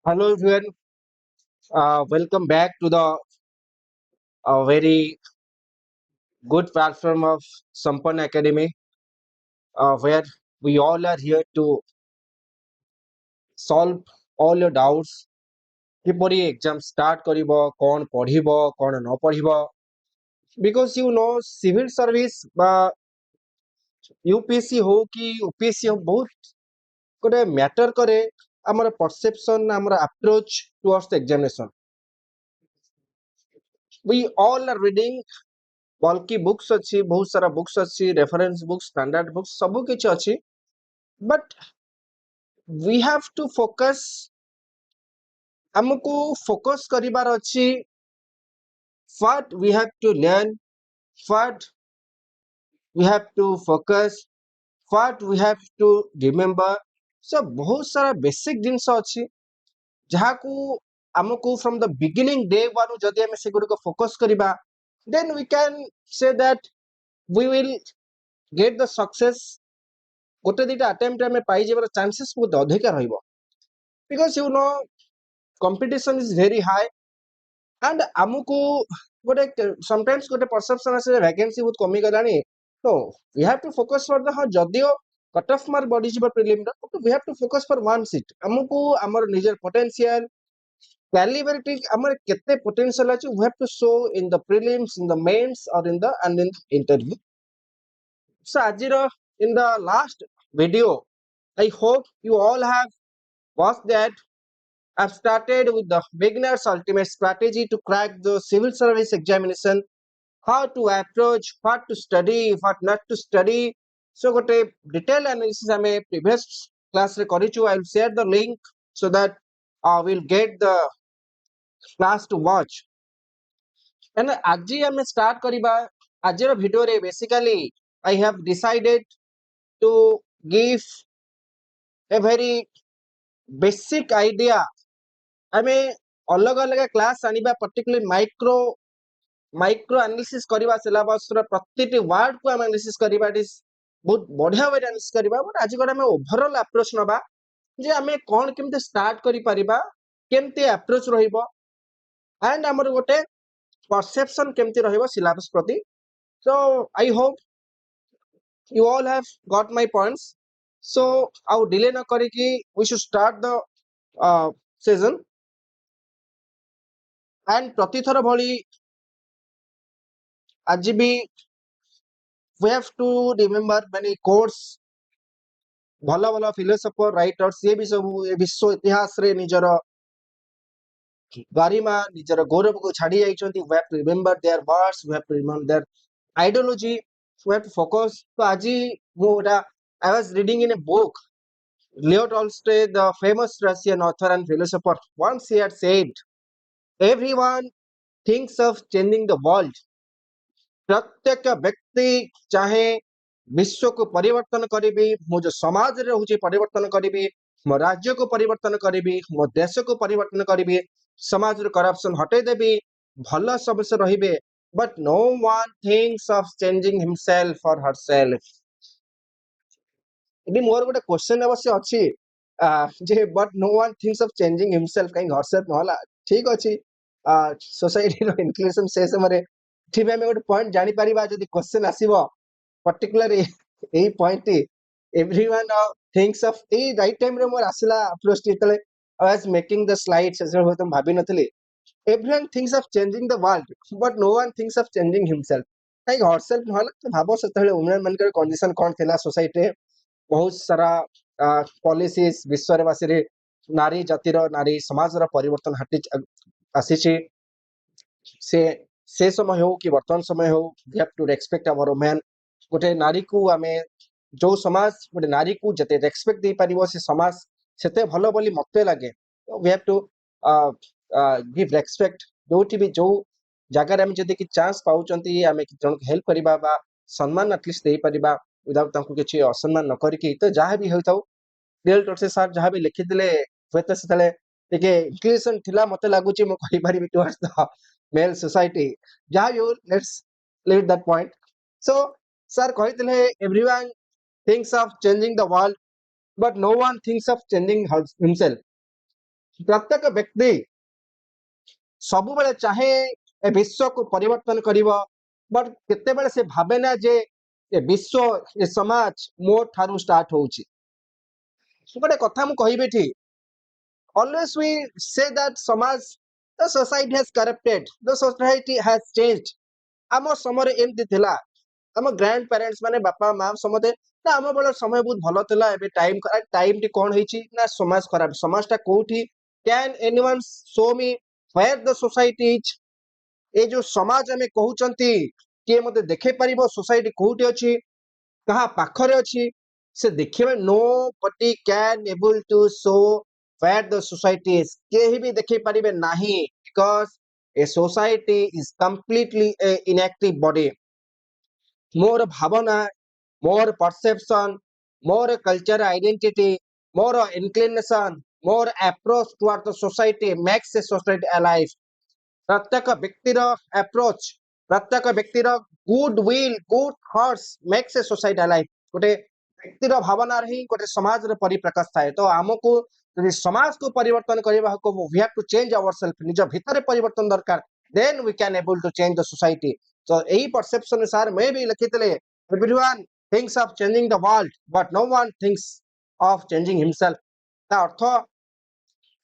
Hello everyone, welcome back to the very good platform of Sampan Academy, where we all are here to solve all your doubts. কিপରି exam start କରିବ କ'ଣ ପଢିବ କ'ଣ ନ ପଢିବ because you know civil service বা UPSC हो कि OPSC हो बहुत ଗୋଟେ ମ୍ୟାଟର କରେ ଆମର perception ଆମର approach towards the examination. We all are reading बल्कि बुक्स अच्छी बहुत सारा बुक्स अच्छी रेफरेंस बुक्स स्टैंडर्ड बुक्स सब किछ अच्छी but we have to focus हमको फोकस करिबार अच्छी what we have to learn what we have to focus what we have to remember so बहुत सारा बेसिक जिंस अच्छी जहाँ को हमको from the beginning day one जदि हम से गुडी को फोकस करिबा then we can say that we will get the success गोटे दुटा अटेम्प्ट आम पाई चांसेस बहुत अधिक रहिबो because you know competition is very high and no गोटे समटाइम्स गोटे परसेप्शन आसे वैकेंसी बहुत कमी गलानी no we have to focus for the हाँ जदियो कट ऑफ मार्क बढ़ी जिवो प्रीलिम रो we have to focus for one seat आमको हमर निजर पोटेंशियल कैलिबरिटी हमर केते पोटेंशियल अछि we have to show in the prelims in the mains और in the end in interview so ajiro in the last video I hope you all have watched that. I've started with the beginner's ultimate strategy to crack the civil service examination, how to approach, what to study, what not to study. So got a detailed analysis I may previous class recorded. I'll share the link so that we'll get the class to watch. And aji I may start kariba ajiro video re basically I have decided to give a very basic idea. I mean अलग अलग class आनिबा particular micro analysis करबा syllabus रो प्रतिटी word को हम analysis करबा it is बहुत बढ़िया वे analysis करबा but आज गोटे हम ओवरऑल अप्रोच नबा जे हमें कोन केमते स्टार्ट करि परिबा केमते अप्रोच रहिबो एंड हमर गोटे परसेप्शन केमते रहिबो सिलेबस प्रति so I hope you all have got my points so our delay na kariki we should start the session and प्रति थर भली आज भी we have to remember many quotes भल भल फिलोसोफर राइटर्स ये भी सब ए विश्व इतिहास रे निजर गरिमा निजर गौरव को छाड़ी जाइछंती we have to remember their words we have to remember their ideology we have to focus तो आज मोटा I was reading in a book Leo Tolstoy the famous Russian author and philosopher once he had said everyone thinks of changing the world प्रत्येक व्यक्ति चाहे विश्व को परिवर्तन करी मो जो समाज रे होची परिवर्तन करी मो राज्य को परिवर्तन करी मो देश को परिवर्तन करी समाज रे करप्शन हटे देबी भल सबसे रहिबे but no one thinks of changing himself और हरसेल्फ इबी मोर गोटे क्वेश्चन अवश्य अछि जे but no one thinks of changing himself काई हरसेल्फ नहला ठीक अछि सोसाइटी रो इंक्लूजन से समरे ठीक है मैं गोटे पॉइंट जानि परिबा जदी क्वेश्चन आसीबो पर्टिकुलर ए point everyone thinks of a right time रे मोर आसिला अप्रोच तले I was making the slides as हो तुम भाबी नथले everyone thinks of changing the world but no one thinks of changing himself काई हरसेल्फ नहला तो भाबो सतले वुमेन मन कर कंडीशन कोन थिला सोसाइटी रे बहुत सारा पॉलिसीज विश्व रे वासी रे नारी जातिर नारी समाज रा परिवर्तन हटि आसीची से से समय हो कि वर्तमान समय हो we have to respect our women गोटे नारी को आमे जो समाज गोटे नारी को जते रेस्पेक्ट दे पारिबो से समाज सेते भलो बोली मते लागे we have to give respect जोटी भी जो जगह हम जदि कि चांस पाउचंती आमे कि जन हेल्प करिबा बा सम्मान एटलीस्ट दे परिबा विदाउट तांको किछि असम्मान न करिकि तो जहां भी होताउ डेल टोसे सर जहां भी लिखि दिले होते सेतले टिके इंक्लूजन थिला मते लागुची म कहि पारिबि टुवर्ड्स द मेल सोसाइटी जहां you let's leave that point so sir कहितले everyone thinks of changing the world but no one thinks of changing himself प्रत्येक व्यक्ति सब बेले चाहे ए विश्व को परिवर्तन करिवो बट केतेबेले से भाबे ना जे ए विश्व ए समाज मो ठारू स्टार्ट होउची गोटे कथा मु कहिबे ठी always we say that samaj the society has corrupted the society has changed आम समय एमती थिला आम ग्रैंड पेरेंट्स माने बापा माँ समते ना आम बेल समय बहुत भलो थिला एबे टाइम टी कोन हेची ना समाज खराब समाजटा कोठी can anyone show me where the society is a जो समाज हमें कहउचंती के मते देखे परिबो सोसाइटी कोठी अछि कहा पाखरे अछि से देखिबे nobody can able to show where the society is केही भी देखि परिबे नाही because a society is completely a inactive body more भावना more perception more culture identity more inclination more approach toward the society makes a society alive प्रत्येक व्यक्तिर approach प्रत्येक व्यक्तिर good will good thoughts makes a society alive गोटे व्यक्तिर भावना ही गोटे समाज रे परिप्रकाश थाए तो हमको यदि समाज को परिवर्तन करबा को we have to change ourself निज भितर परिवर्तन दरकार then we can able to change the society so यही परसेप्शन सर मैं भी लिखितले everyone thinks of changing the world but no one thinks of changing himself ता अर्थ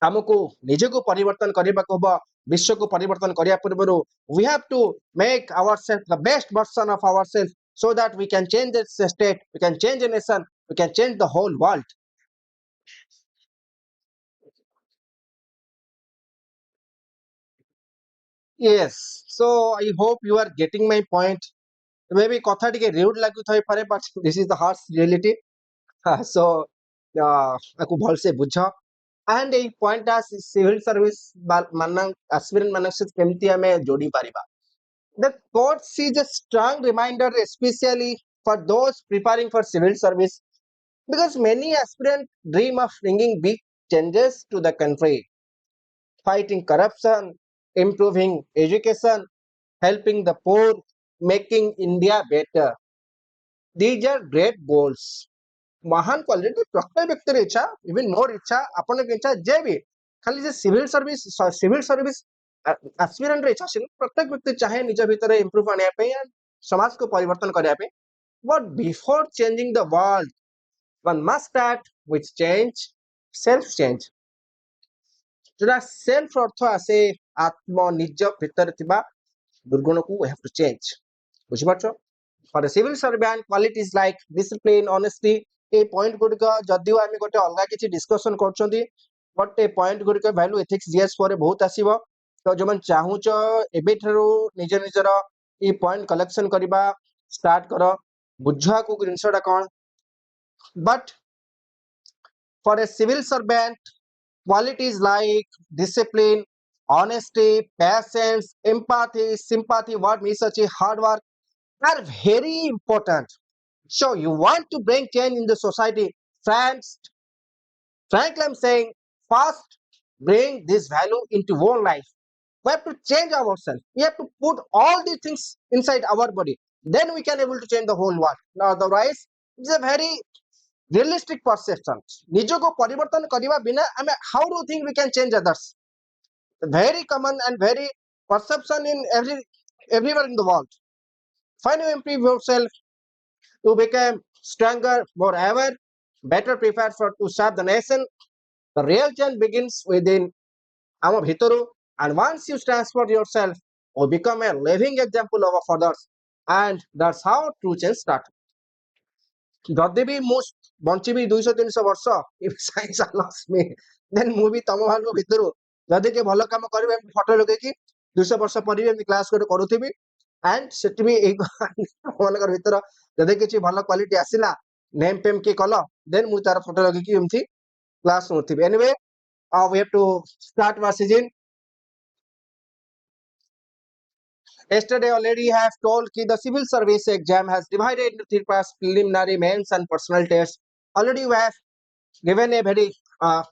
हमको निजको परिवर्तन करबा को हबो विश्व को परिवर्तन करिया पूर्व we have to make ourselves the best version of ourselves so that we can change this state we can change a nation we can change the whole world yes so I hope you are getting my point maybe कथा टिके rude लागु थई पारे but this is the harsh reality so aku भल से बुझ and a point civil service मान aspirant मान से केमती हमें जोड़ी पारिबा the courts is a strong reminder especially for those preparing for civil service because many aspirants dream of bringing big changes to the country fighting corruption improving education helping the poor making India better these are great goals महान quality प्रत्येक व्यक्ति इच्छा even more इच्छा अपन इच्छा जे भी खाली जे civil service aspirant इच्छा से प्रत्येक व्यक्ति चाहे निज भीतर इंप्रूव आने पे या समाज को परिवर्तन करने पे but before changing the world one must start with change self change जोड़ा सेल्फ अर्थ आसे आत्म निज भीतर थिबा दुर्गुण को वी हैव टू चेंज बुझि पाछो for a civil servant qualities like discipline honesty ए पॉइंट गुडिक जदिও आमे गोटे अलगा किछि डिस्कशन करछंती बट ए पॉइंट गुडिक वैल्यू एथिक्स जीएस पर बहुत आसीबो तो जमन चाहूच एबे ठरो निज निजर ए पॉइंट कलेक्शन करबा स्टार्ट करो बुझा को जिनसडा कोन but for a civil servant qualities like discipline honesty patience empathy sympathy what means such a hard work are very important so you want to bring change in the society friends frankly I'm saying first bring this value into own life we have to change ourselves we have to put all these things inside our body then we can able to change the whole world now otherwise it's a very realistic perception ନିଜକୁ ପରିବର୍ତ୍ତନ କରିବା ବିନା ଆମେ how do you think we can change others very common and very perception in everywhere in the world when you improve yourself you become stronger more aware better prepared for to serve the nation the real change begins within our bhitoru and once you transform yourself you become a living example of others and that's how true change starts ଯଦି ବି ମୁଁ ବଞ୍ଚିବି 200-300 ବର୍ଷ if science allows me then ମୁଁ ବି ତମ ମାନଙ୍କ ଭିତରୁ ଯଦି କିଏ ଭଲ କାମ କରିବେ ଏମିତି ଫଟୋ ଲଗେଇକି 200 ବର୍ଷ ପରେ ବି ଏମିତି କ୍ଲାସ ଗୋଟେ କରୁଥିବି and ସେଠି ବି ଏଇ ମାନଙ୍କର ଭିତର ଯଦି କିଛି ଭଲ କ୍ୱାଲିଟି ଆସିଲା ନେମ୍ ଫେମ୍ କିଏ କଲ ଦେନ୍ ମୁଁ ତାର ଫଟୋ ଲଗେଇକି ଏମିତି class ନଉଥିବି anyway we have to start our season yesterday already have told that the civil service exam has divided into three parts preliminary mains and personal tests already we have given a very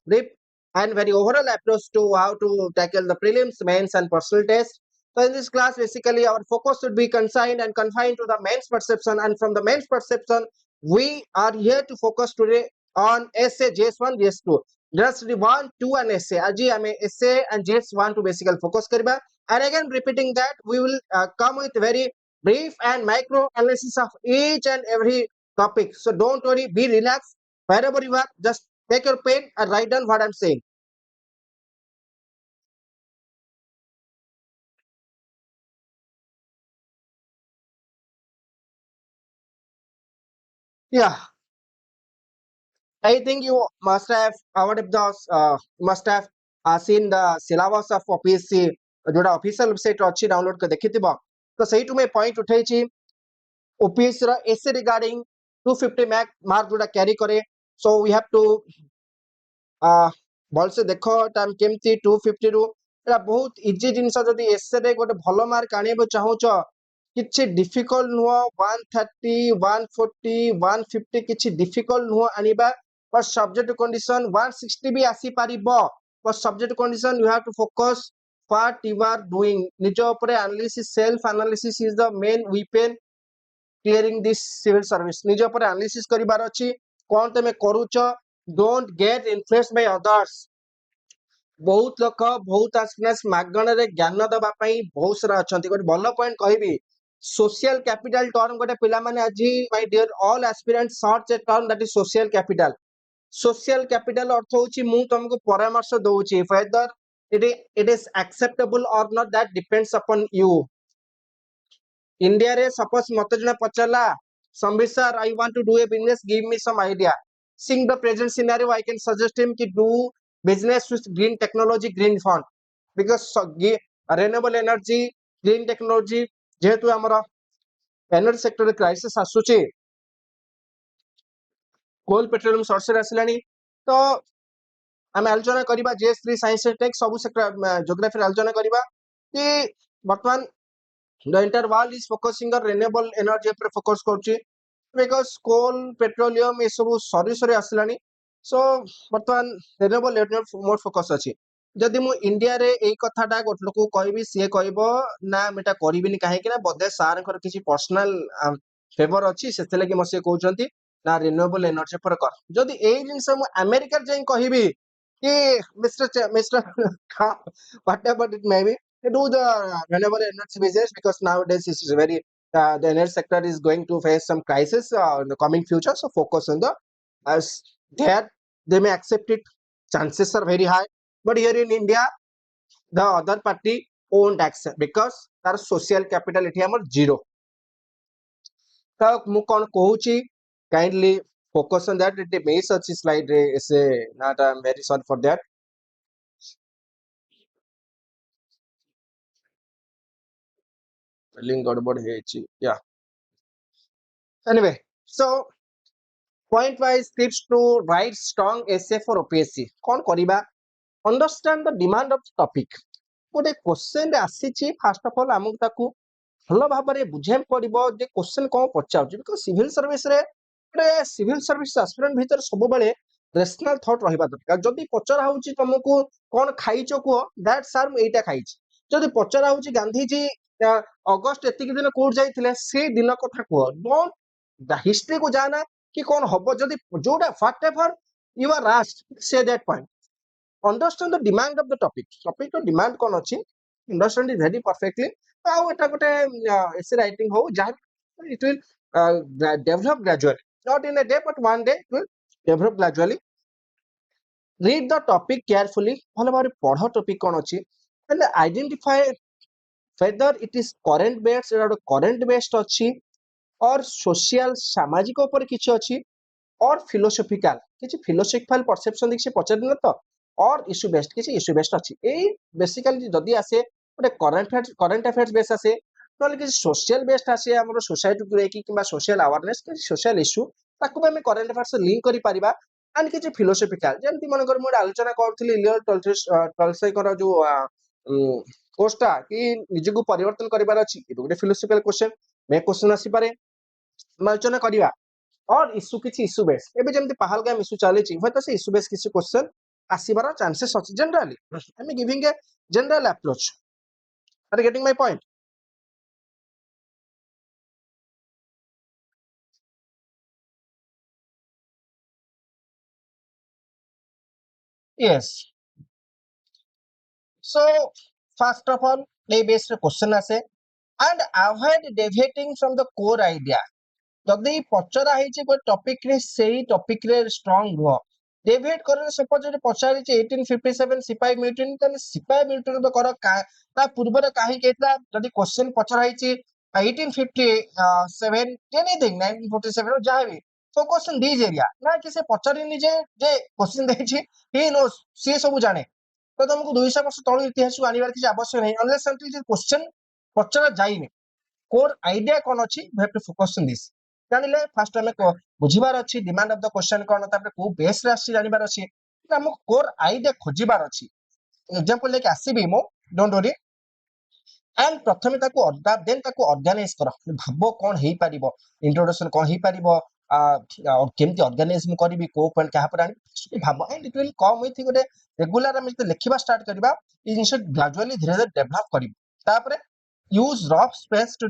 brief and very overall approach to how to tackle the prelims, mains, and personal test. So in this class, basically, our focus should be consigned and confined to the mains perception. And from the mains perception, we are here to focus today on essay JS1, JS2. just the one, two, and essay. Aji ame essay and just want to basically focus kariba. And again, repeating that, we will come with very brief and micro analysis of each and every topic. So don't worry, be relaxed. Wherever you are, just take your pen and write down what I'm saying. Yeah, I think you must have out of the must have seen the syllabus of OPSC जोटा official website अच्छी download कर देखिथिबो तो सही मैं point उठेची OPSC रा एसे regarding 250 mark जोटा carry करे so we have to भलसे देखो टाइम केमती 250 रु एटा बहुत इजी जिंस जदी एसे रे गोटे भलो मार्क आनिबो चाहूचो किछि डिफिकल्ट नुह 130 140 150 किछि डिफिकल्ट नुह आनिबा पर सब्जेक्ट कंडीशन 160 भी आसी पारिबो पर subject condition you have to focus what you are doing निज ऊपर analysis self analysis is the main weapon clearing this civil service निज ऊपर एनालिसिस करिवार अछि कोन तमे करूछ don't get influenced by others बहुत लोक बहुत आसनेस मागणरे ज्ञान दबा पई बहुत सारा अछंती गोटे भलो पॉइंट कहबी सोशल कैपिटल टर्म गोटे पिला माने আজি my dear all aspirants search a term that is social capital अर्थ होची मु तुमको परामर्श दउची whether it is acceptable or not that depends upon you India रे सपोज मते जने पचला Sambit sir I want to do a business give me some idea seeing the present scenario I can suggest him ki do business with green technology green fund because renewable energy green technology जेहेतु हमर energy sector crisis आसुची coal petroleum source रे आसलानी तो आम आलोचना करवा जेएस3 science tech सब sector geography आलोचना करवा कि वर्तमान the entire world is focusing on renewable energy पर focus କରୁची because coal petroleum ये सब सरी सरी आसलानी so वर्तमान renewable energy मोर focus अछि जदि मु इंडिया रे एई कथाटा गोट लोक कहबी से कहबो ना मेटा करबिनी काहे कि ना बदे सार कर किछि पर्सनल फेवर अछि सेते लगे म से कहउचंती ना रिन्यूएबल एनर्जी पर कर जदि एई जिंस मु अमेरिका जाई कहबी कि mister whatever it may be they do the renewable energy business because nowadays this is very the energy sector is going to face some crisis in the coming future so focus on the as that they may accept it chances are very high but here in India the other party won't accept because तार social capital एठी हमर zero तो मु कोन कहूची kindly focus on that it may such slide रे से not I'm very sorry for that link गड़बड़ हेची yeah anyway so point wise tips to write strong essay for OPSC कौन करिबा understand the demand of the topic गोटे question आसीची first of all हमକୁ ताकू ଭଲ ଭାବରେ ବୁଝେଇବାକୁ ପଡିବ ଯେ क्वेश्चन କଣ ପଚାରୁଛି बिकॉज सिविल सर्विस रे ଗୋଟେ सिविल सर्विस एस्पिरेंट ଭିତରେ ସବୁବେଳେ रेशनल थॉट ରହିବା ଦରକାର ଯଦି ପଚରା ହଉଛି ତମକୁ କଣ ଖାଇଛ କୁହ दैट ସାର୍ ମୁଁ ଏଇଟା ଖାଇଛି ଯଦି ପଚରା ହଉଛି ଗାନ୍ଧୀଜୀ ଅଗଷ୍ଟ ଏତିକି ଦିନ କୋଉଠି ଯାଇଥିଲେ ସେ ଦିନ କଥା କୁହ ଡୋଣ୍ଟ ହିଷ୍ଟ୍ରି କୁ ଯାନା କି କଣ ହବ ଯଦି ଯୋଉଟା fact ever you are asked से that point understand the demand of the topic ର demand କଣ ଅଛି understand it very perfectly ଆଉ ଏଟା ଗୋଟେ essay writing ହଉ ଯାହା it will develop gradually not in a day but one day it will develop gradually read the topic carefully ଭଲ ଭାବରେ ପଢ topic କଣ ଅଛି and identify whether it is current based ଏଟା ଗୋଟେ current based ଅଛି or social ସାମାଜିକ ଉପରେ କିଛି ଅଛି or philosophical କିଛି philosophical perception देखि पचारिन तो or issue based କିଛି issue based अछि एई बेसिकली जदी आसे गोटे करंट अफेयर्स बेस आसे नले କିଛି सोशल बेस्ड आसे हमर सोसाइटी को लेकी किबा सोशल अवेयरनेस କିଛି सोशल इश्यू ताकू हम करंट अफेयर्स लिंक करि परिबा एंड କିଛି philosophical जेंति मन कर मु आलोचना करथली लियर टलसे कर जो कोर्सटा कि निजको परिवर्तन करिबार अछि गोटे philosophical क्वेश्चन मे क्वेश्चन आसी पारे आलोचना करिबा और इश्यू किसी इश्यू बेस एबे जेमति पहलगाम इश्यू चली होय तो से इश्यू बेस किसी क्वेश्चन आसीबार चांसेस अछि generally I am giving a general approach are getting my point Yes. So first of all, play based question ase and avoid deviating from the core idea. ଯଦି ପଚରା ହେଇଛି ଗୋଟେ topic ରେ ସେଇ topic ରେ strong ରୁହ ଡେଭିଏଟ୍ କର ସପୋଜ ଯଦି ପଚାରିଛି 1857 ସିପାହୀ ମ୍ୟୁଟିନ ତାହେଲେ ସିପାହୀ ମ୍ୟୁଟିନ କର ତା ପୂର୍ବରୁ କାହିଁକି ହେଇଥିଲା ଯଦି କ୍ୱେଶ୍ଚନ ପଚରା ହେଇଛି 1857 ଏନିଥିଙ୍ଗ 1947 ଯାହା ବି ଫୋକସ ଅନ୍ ଦିସ୍ ଏରିଆ ନା କି ସେ ପଚାରିନି ଯେ କ୍ୱେଶ୍ଚନ ଦେଇଛି ହି ନୋସ୍ ସିଏ ସବୁ ଜାଣେ ତ ତମକୁ 200 ବର୍ଷ ତଳୁ ଇତିହାସକୁ ଆଣିବାର କିଛି ଆବଶ୍ୟକ ନାହିଁ ଅନଲେସ୍ ଅନଟିଲ୍ କ୍ୱେଶ୍ଚନ ପଚରା ଯାଇନି କୋର ଆଇଡିଆ କଣ ଅଛି we have to focus on this ଜାଣିଲେ ଫାଷ୍ଟ ଆମେ ବୁଝିବାର ଅଛି ଡିମାଣ୍ଡ ଅଫ ଦ କ୍ୱେଶ୍ଚନ କଣ ତାପରେ କୋଉ ବେସ୍ ରେ ଆସିଛି ଜାଣିବାର ଅଛି ଆମକୁ କୋର ଆଇଡିଆ ଖୋଜିବାର ଅଛି ଏକ୍ସାମ୍ପଲ ନେଇକି ଆସିବି ମୁଁ ଡୋଣ୍ଟ वरी एंड प्रथमे ताको देन ताको ऑर्गेनाइज करो भाबो कोन हेई परिबो इंट्रोडक्शन कोन हेई परिबो केमती ऑर्गेनाइज करबी को पॉइंट कहा पर आनी भाबो and it will come with गोटे रेगुलर हम जते लिखिबा स्टार्ट करबा इ जिंस ग्रेजुअली धीरे धीरे डेवलप करबो तापरे use rough space to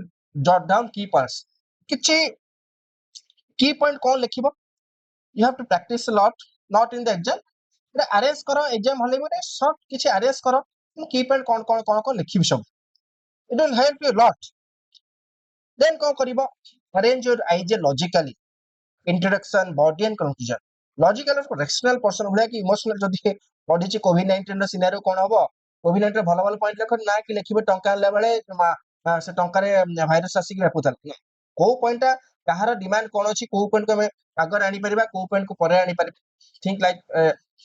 jot down key points किछि की पॉइंट कोन लिखिबो you have to practice a lot not in the exam arrange करो एग्जाम हले में शॉर्ट किछि अरेंज करो की पॉइंट कोन लिखिबी सब it will help you a lot then कौन करिबो arrange your idea logically introduction body and conclusion logical और rational portion भलिया कि इमोशनल जदी पढिछि कोविड-19 रो सिनेरियो कोन हबो कोविड-19 रो भलो भलो पॉइंट लिख ना कि लिखिबे टंका ले बेले से टंका रे भाइरस आसी कि व्यापुतल को पॉइंट कहार डिमांड कोन अछि को पॉइंट को हमें अगर आनी परिबा को पॉइंट को परे आनी परिबा थिंक लाइक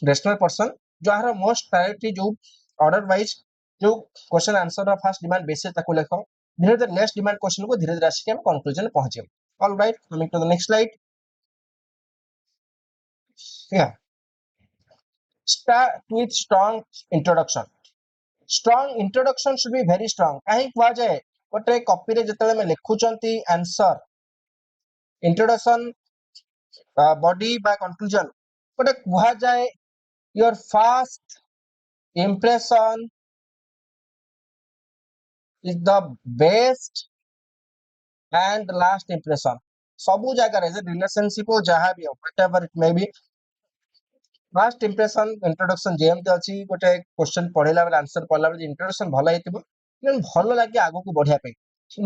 रेशनल पर्सन जो आर मोस्ट प्रायोरिटी जो ऑर्डर वाइज जो क्वेश्चन आंसर रा फर्स्ट डिमांड बेसिस ताको लेखो धीरे धीरे नेक्स्ट डिमांड क्वेश्चन को धीरे धीरे आसी हम कंक्लूजन पहुंचे all right coming to the next slide या start with strong introduction strong introduction should be very strong काहे कुआ जाए गोटे कॉपी रे जतले में लिखुचंती आंसर इंट्रोडक्शन बॉडी बा कंक्लूजन गोटे कुआ जाए your first impression is the best and last impression सबू जगह रे रिलेशनशिप हो जहां भी हो whatever it may be first impression introduction जेमते अछि गोटे क्वेश्चन पढेला बेला आंसर पढला बेला इंट्रोडक्शन भलो हेतिबो देन भलो लागि आगो को बढ़िया पे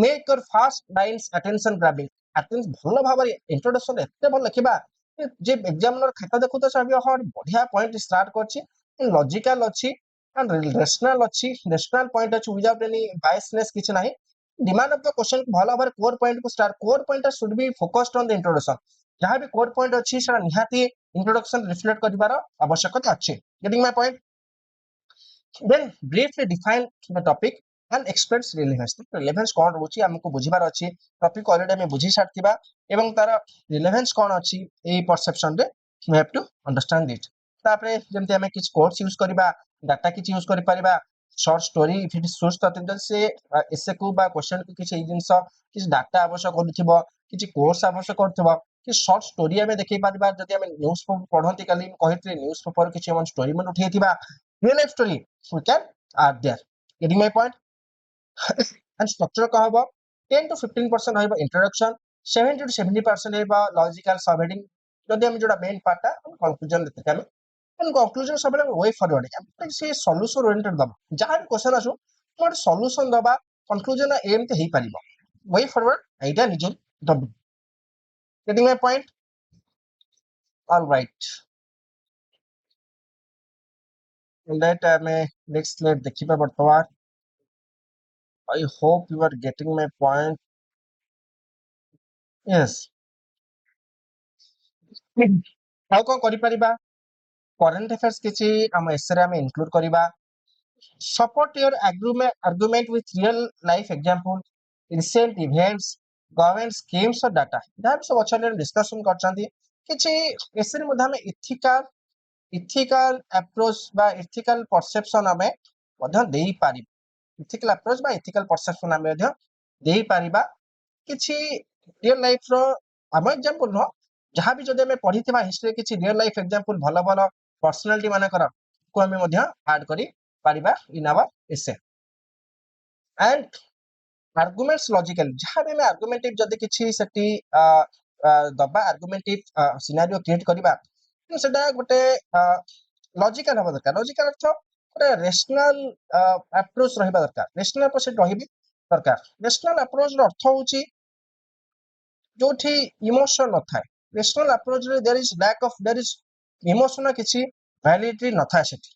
make your first lines attention grabbing attention भलो भाबरे इंट्रोडक्शन एते भलो लिखिबा जे एग्जामिनर खाता देखु तो सब ह बढ़िया पॉइंट स्टार्ट करछि लॉजिकल अछि एंड रेशनल पॉइंट अछि विदाउट एनी बायसनेस किछ नाही डिमांड ऑफ द क्वेश्चन भलो भाबरे कोर पॉइंट को start core point should be focused on the introduction जहां भी कोर पॉइंट अछि सेरा निहाती इंट्रोडक्शन रिफ्लेक्ट करिवार आवश्यकता अछि getting my point then briefly define the topic and explains relevance relevance कोन रहउची हमको बुझिबार अछि टॉपिक ऑलरेडी हम बुझि सारतिबा एवं तार relevance कोन अछि ए परसेप्शन रे we have to understand it तापरे जेमते हमें किछ कोड्स यूज करिबा डाटा किछ यूज करि परिबा short story if it is source तत से एसे को बा क्वेश्चन को किछ जिंस किछ डाटा आवश्यक करथिबो किछ कोर्स आवश्यक करथिबो कि शॉर्ट स्टोरी हमें देखै परिबा जदि हमें न्यूज़ पेपर पढंती काली कहितले न्यूज़ पेपर किछ हम स्टोरी मन उठैथिबा real life story we can add there getting my point and structure का होबो 10 to 15% होइबो introduction 70 to 70% होइबो logical subheading जदि हम जोडा मेन पार्ट हम कंक्लूजन देते हम एंड कंक्लूजन सबले वे फॉरवर्ड हम से सॉल्यूशन ओरिएंटेड दबा जहां क्वेश्चन आसु मोर सॉल्यूशन दबा कंक्लूजन एम ते हेई परिबो वे फॉरवर्ड आइडिया निजे दब getting my point all right let me next slide देखिबा बर्तमान I hope you are getting my point yes how को करि परिबा करंट अफेयर्स किछि हम एसरे हम इंक्लूड करिबा support your argument with real life example recent events government schemes or data that सब अच्छा डिस्कशन करछंती किछि एसरे मध्ये हम इथिकल अप्रोच बा इथिकल परसेप्शन हमें मध्ये देई पारि इथिकल अप्रोच बा इथिकल परसेप्शन हमें मध्ये देई पारिबा किछि रियल लाइफ रो हम एग्जांपल नो जहां भी जदि हमें पढिथिबा हिस्ट्री किछि रियल लाइफ एग्जांपल भलो भलो पर्सनालिटी माने कर को हमें मध्ये ऐड करि पारिबा in our essay and arguments logical जहां भी हमें आर्गुमेंटिव जदि किछि सेटी दबा आर्गुमेंटिव सिनेरियो क्रिएट करिबा सेटा गोटे लॉजिकल हवा दरकार लॉजिकल अर्थ ଗୋଟେ ରେଶନାଲ ଆପ୍ରୋच ରହିବା ଦରକାର ରେଶନାଲ ପ୍ରୋସେସ ରହିବି ଦରକାର ରେଶନାଲ ଆପ୍ରୋଚ ର ଅର୍ଥ ହଉଛି ଯୋଉଠି ଇମୋସନ ନଥାଏ ରେଶନାଲ ଆପ୍ରୋଚ ରେ ଦେयर ଇଜ ଇମୋସନ କିଛି ଭ୍ୟାଲିଡିଟି ନଥାଏ ସେଠି